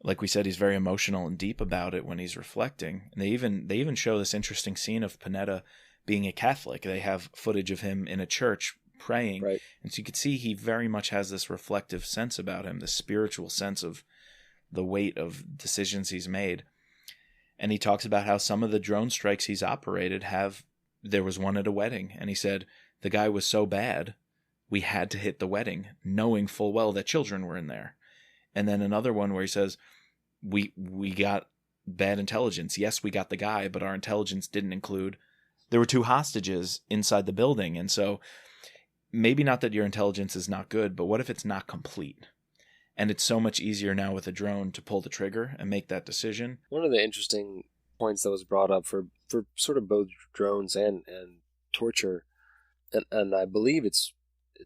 like we said, he's very emotional and deep about it when he's reflecting. And they even show this interesting scene of Panetta being a Catholic. They have footage of him in a church praying, right. And so you could see he very much has this reflective sense about him, this spiritual sense of the weight of decisions he's made. And he talks about how some of the drone strikes he's operated there was one at a wedding, and he said the guy was so bad we had to hit the wedding knowing full well that children were in there. And then another one where he says we got bad intelligence. Yes, we got the guy, but our intelligence didn't include there were 2 hostages inside the building. And so maybe not that your intelligence is not good, but what if it's not complete? And it's so much easier now with a drone to pull the trigger and make that decision. One of the interesting points that was brought up for sort of both drones and torture, and I believe it's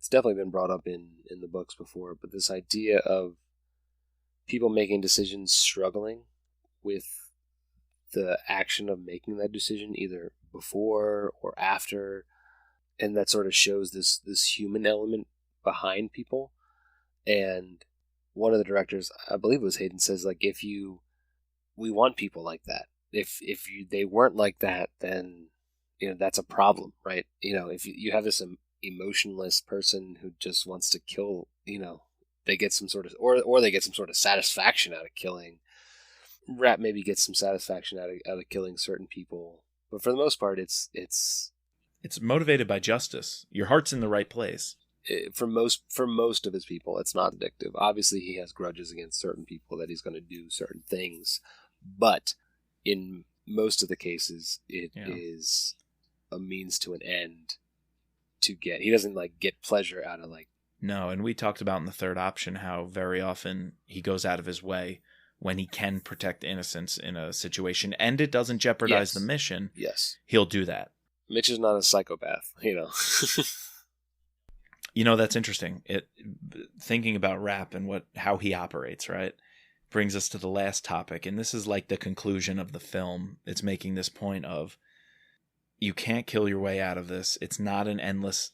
definitely been brought up in the books before, but this idea of people making decisions struggling with the action of making that decision either before or after. And that sort of shows this human element behind people. And one of the directors, I believe it was Hayden, says, like, we want people like that. If they weren't like that, then, that's a problem, right? If you have this emotionless person who just wants to kill, they get some sort of, or they get some sort of satisfaction out of killing. Rap maybe gets some satisfaction out of killing certain people. But for the most part, it's motivated by justice. Your heart's in the right place. For most of his people, it's not addictive. Obviously, he has grudges against certain people that he's going to do certain things. But in most of the cases, it is a means to an end to get. He doesn't get pleasure out of No, and we talked about in the third option how very often he goes out of his way when he can protect innocence in a situation and it doesn't jeopardize the mission. Yes. He'll do that. Mitch is not a psychopath, That's interesting. Thinking about Rap and how he operates, right, brings us to the last topic, and this is like the conclusion of the film. It's making this point of you can't kill your way out of this. It's not an endless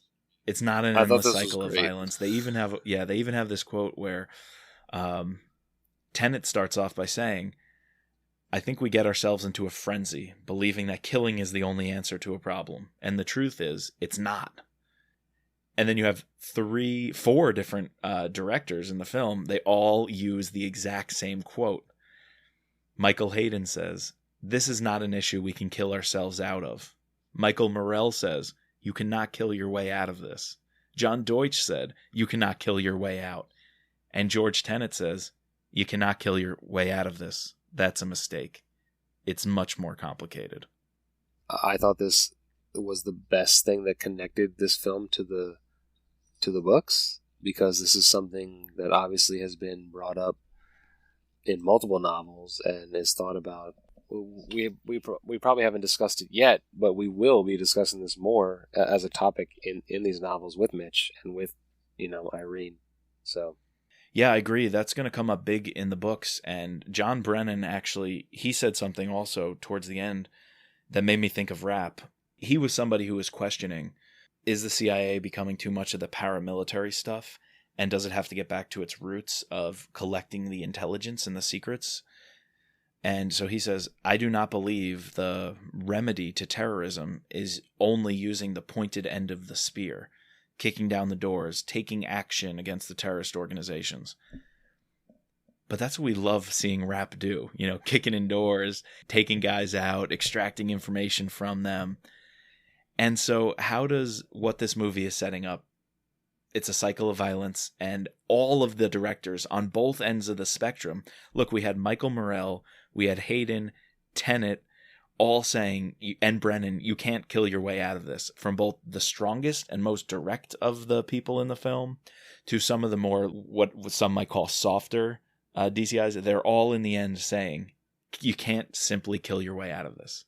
cycle of violence. They even have this quote where Tenet starts off by saying, I think we get ourselves into a frenzy, believing that killing is the only answer to a problem. And the truth is, it's not. And then you have 4 different directors in the film. They all use the exact same quote. Michael Hayden says, this is not an issue we can kill ourselves out of. Michael Morrell says, you cannot kill your way out of this. John Deutsch said, you cannot kill your way out. And George Tenet says, you cannot kill your way out of this. That's a mistake. It's much more complicated. I thought this was the best thing that connected this film to the books, because this is something that obviously has been brought up in multiple novels and is thought about. We probably haven't discussed it yet, but we will be discussing this more as a topic in these novels with Mitch and with, Irene. So yeah, I agree. That's going to come up big in the books. And John Brennan, actually, he said something also towards the end that made me think of Rapp. He was somebody who was questioning, is the CIA becoming too much of the paramilitary stuff? And does it have to get back to its roots of collecting the intelligence and the secrets? And so he says, I do not believe the remedy to terrorism is only using the pointed end of the spear, kicking down the doors, taking action against the terrorist organizations. But that's what we love seeing Rapp do, kicking in doors, taking guys out, extracting information from them. And so how does what this movie is setting up? It's a cycle of violence, and all of the directors on both ends of the spectrum. Look, we had Michael Morrell, we had Hayden, Tenet, all saying, and Brennan, you can't kill your way out of this. From both the strongest and most direct of the people in the film to some of the more, what some might call softer DCIs, they're all in the end saying, you can't simply kill your way out of this.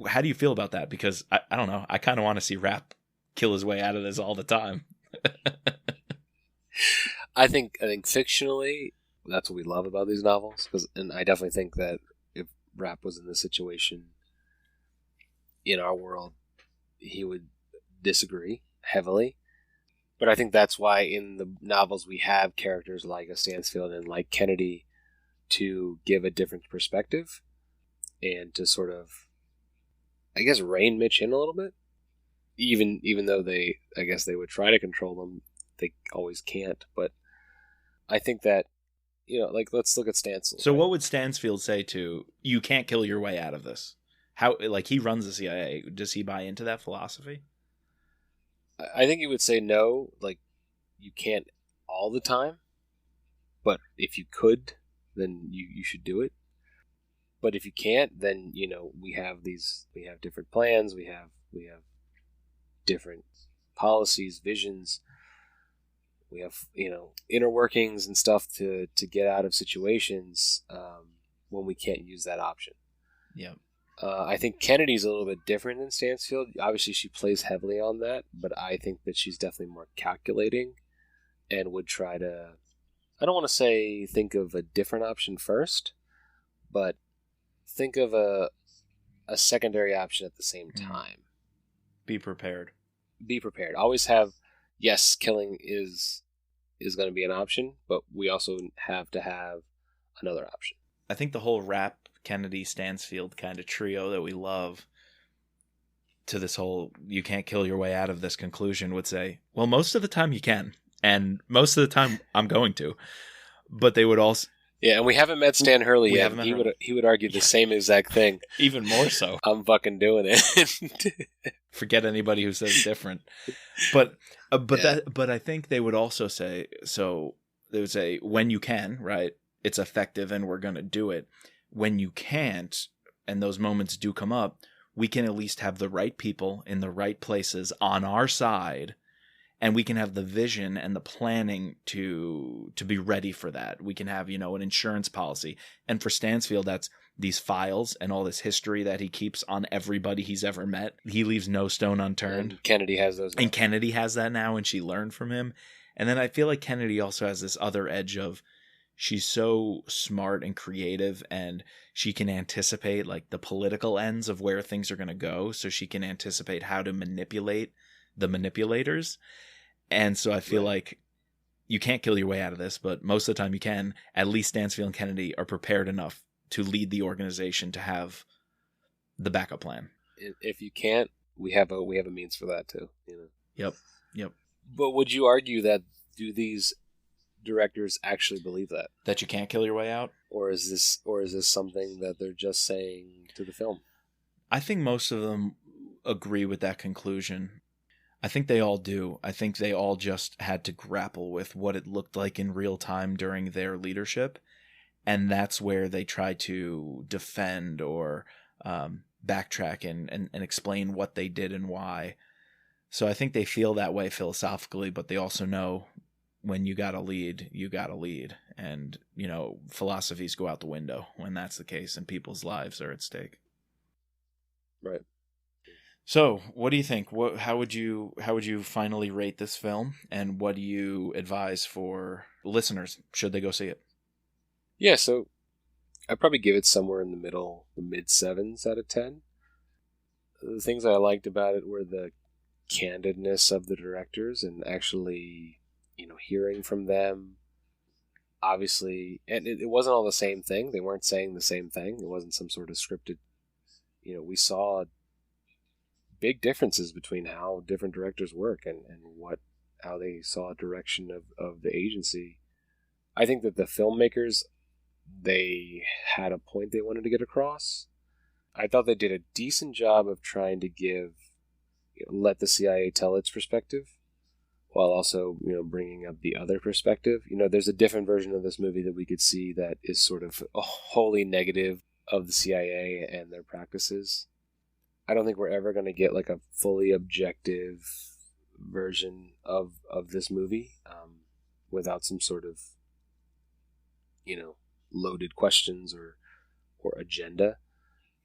How do you feel about that? Because, I don't know, I kind of want to see Rapp kill his way out of this all the time. I think fictionally, that's what we love about these novels. And I definitely think that if Rapp was in this situation in our world, he would disagree heavily. But I think that's why in the novels we have characters like a Stansfield and like Kennedy to give a different perspective and to sort of, I guess, rein Mitch in a little bit. Even though they would try to control them, they always can't. But I think that, let's look at Stansfield. So what would Stansfield say to, you can't kill your way out of this? How, he runs the CIA. Does he buy into that philosophy? I think he would say no, you can't all the time, but if you could, then you should do it. But if you can't, then, we have different plans, we have different policies, visions. We have, inner workings and stuff to get out of situations when we can't use that option. Yeah. I think Kennedy's a little bit different than Stansfield. Obviously, she plays heavily on that, but I think that she's definitely more calculating and would try to, I don't want to say think of a different option first, but think of a secondary option at the same time. Be prepared. Be prepared. Always have, yes, killing is going to be an option, but we also have to have another option. I think the whole Rapp, Kennedy, Stansfield kind of trio that we love to this whole you can't kill your way out of this conclusion would say, well, most of the time you can, and most of the time I'm going to. But they would also... Yeah, and we haven't met Stan Hurley yet. He would argue the same exact thing. Even more so. I'm fucking doing it. Forget anybody who says different. But I think they would also say, so they would say, when you can, right, it's effective and we're going to do it. When you can't, and those moments do come up, we can at least have the right people in the right places on our side, and we can have the vision and the planning to be ready for that. We can have, an insurance policy. And for Stansfield, that's these files and all this history that he keeps on everybody he's ever met. He leaves no stone unturned. And Kennedy has those now. And Kennedy has that now, and she learned from him. And then I feel like Kennedy also has this other edge of she's so smart and creative, and she can anticipate the political ends of where things are going to go. So she can anticipate how to manipulate the manipulators. And so I feel like you can't kill your way out of this, but most of the time you can. At least Stansfield and Kennedy are prepared enough to lead the organization to have the backup plan. If you can't, we have a means for that too. Yep. But would you argue that these directors actually believe that you can't kill your way out, or is this something that they're just saying to the film? I think most of them agree with that conclusion. I think they all do. I think they all just had to grapple with what it looked like in real time during their leadership. And that's where they try to defend or backtrack and explain what they did and why. So I think they feel that way philosophically, but they also know when you gotta lead, you gotta lead. And, philosophies go out the window when that's the case and people's lives are at stake. Right. So, what do you think? How would you finally rate this film, and what do you advise for listeners? Should they go see it? Yeah, so I'd probably give it somewhere in the middle, the mid-7s out of 10. The things I liked about it were the candidness of the directors and actually, hearing from them. Obviously, and it wasn't all the same thing. They weren't saying the same thing. It wasn't some sort of scripted. We saw big differences between how different directors work and how they saw a direction of the agency. I think that the filmmakers, they had a point they wanted to get across. I thought they did a decent job of trying to let the CIA tell its perspective, while also, bringing up the other perspective. There's a different version of this movie that we could see that is sort of wholly negative of the CIA and their practices. I don't think we're ever going to get like a fully objective version of this movie without some sort of, loaded questions or agenda.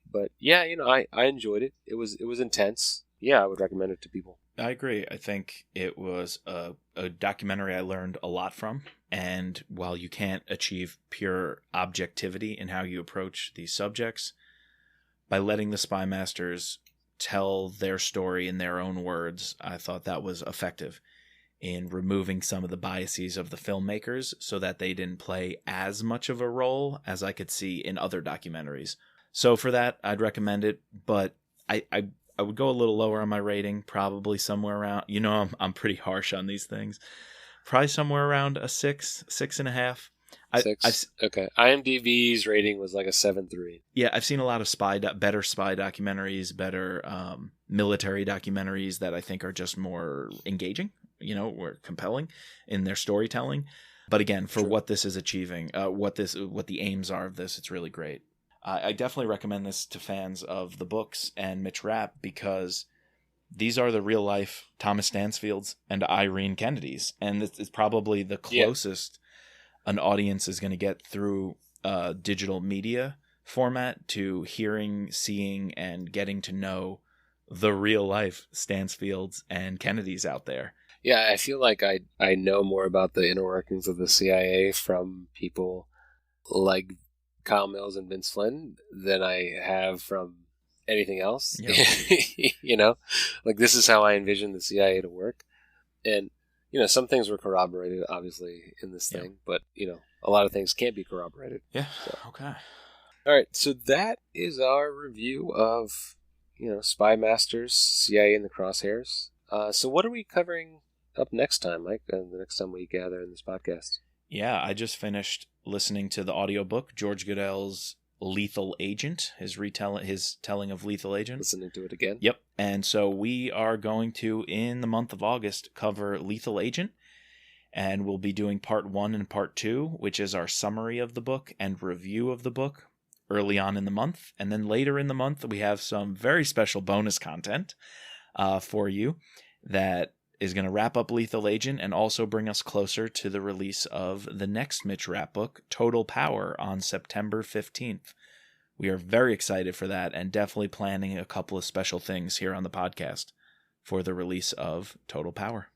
But yeah, I enjoyed it. It was intense. Yeah, I would recommend it to people. I agree. I think it was a documentary I learned a lot from. And while you can't achieve pure objectivity in how you approach these subjects, by letting the Spymasters tell their story in their own words, I thought that was effective in removing some of the biases of the filmmakers so that they didn't play as much of a role as I could see in other documentaries. So for that, I'd recommend it, but I would go a little lower on my rating, probably somewhere around, I'm pretty harsh on these things. Probably somewhere around a 6.5. 6. Okay. IMDb's rating was like a 7.3. Yeah, I've seen a lot of better spy documentaries, better military documentaries that I think are just more engaging, or compelling in their storytelling. But again, for what this is achieving, what the aims are of this, it's really great. I definitely recommend this to fans of the books and Mitch Rapp because these are the real life Thomas Stansfields and Irene Kennedys, and it's probably the closest an audience is going to get through digital media format to hearing, seeing, and getting to know the real life Stansfields and Kennedys out there. Yeah, I feel like I know more about the inner workings of the CIA from people like Kyle Mills and Vince Flynn than I have from anything else. Yep. Like this is how I envision the CIA to work. And some things were corroborated, obviously, in this thing, but, a lot of things can't be corroborated. Yeah, so. Okay. All right, so that is our review of, Spymasters, CIA in the Crosshairs. So what are we covering up next time, Mike, the next time we gather in this podcast? Yeah, I just finished listening to the audiobook, George Goodell's Lethal Agent, his telling of Lethal Agent. Listening to it again. Yep. And so we are going to, in the month of August, cover Lethal Agent, and we'll be doing part 1 and part 2, which is our summary of the book and review of the book early on in the month. And then later in the month, we have some very special bonus content for you that is going to wrap up Lethal Agent and also bring us closer to the release of the next Mitch Rapp book, Total Power, on September 15th. We are very excited for that and definitely planning a couple of special things here on the podcast for the release of Total Power.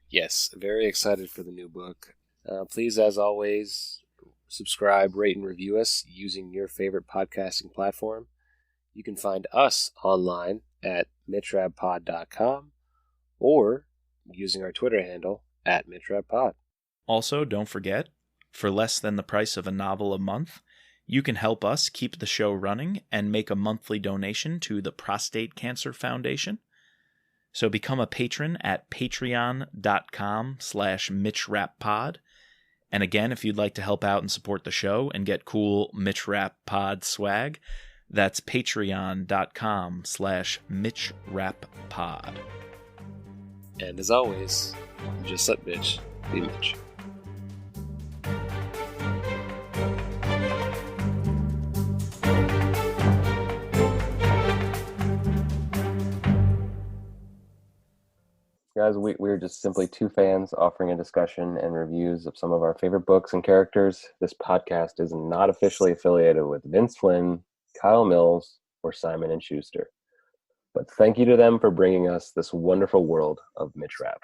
Yes, very excited for the new book. Please, as always, subscribe, rate, and review us using your favorite podcasting platform. You can find us online at mitchrappod.com or using our Twitter handle at mitchrappod. Also, don't forget, for less than the price of a novel a month, you can help us keep the show running and make a monthly donation to the Prostate Cancer Foundation. So become a patron at patreon.com/MitchRappPod. And again, if you'd like to help out and support the show and get cool Mitch Rapp Pod swag, that's patreon.com/MitchRappPod. And as always, just let Mitch be Mitch. Guys, we're just simply two fans offering a discussion and reviews of some of our favorite books and characters. This podcast is not officially affiliated with Vince Flynn, Kyle Mills, or Simon & Schuster. But thank you to them for bringing us this wonderful world of Mitch Rapp.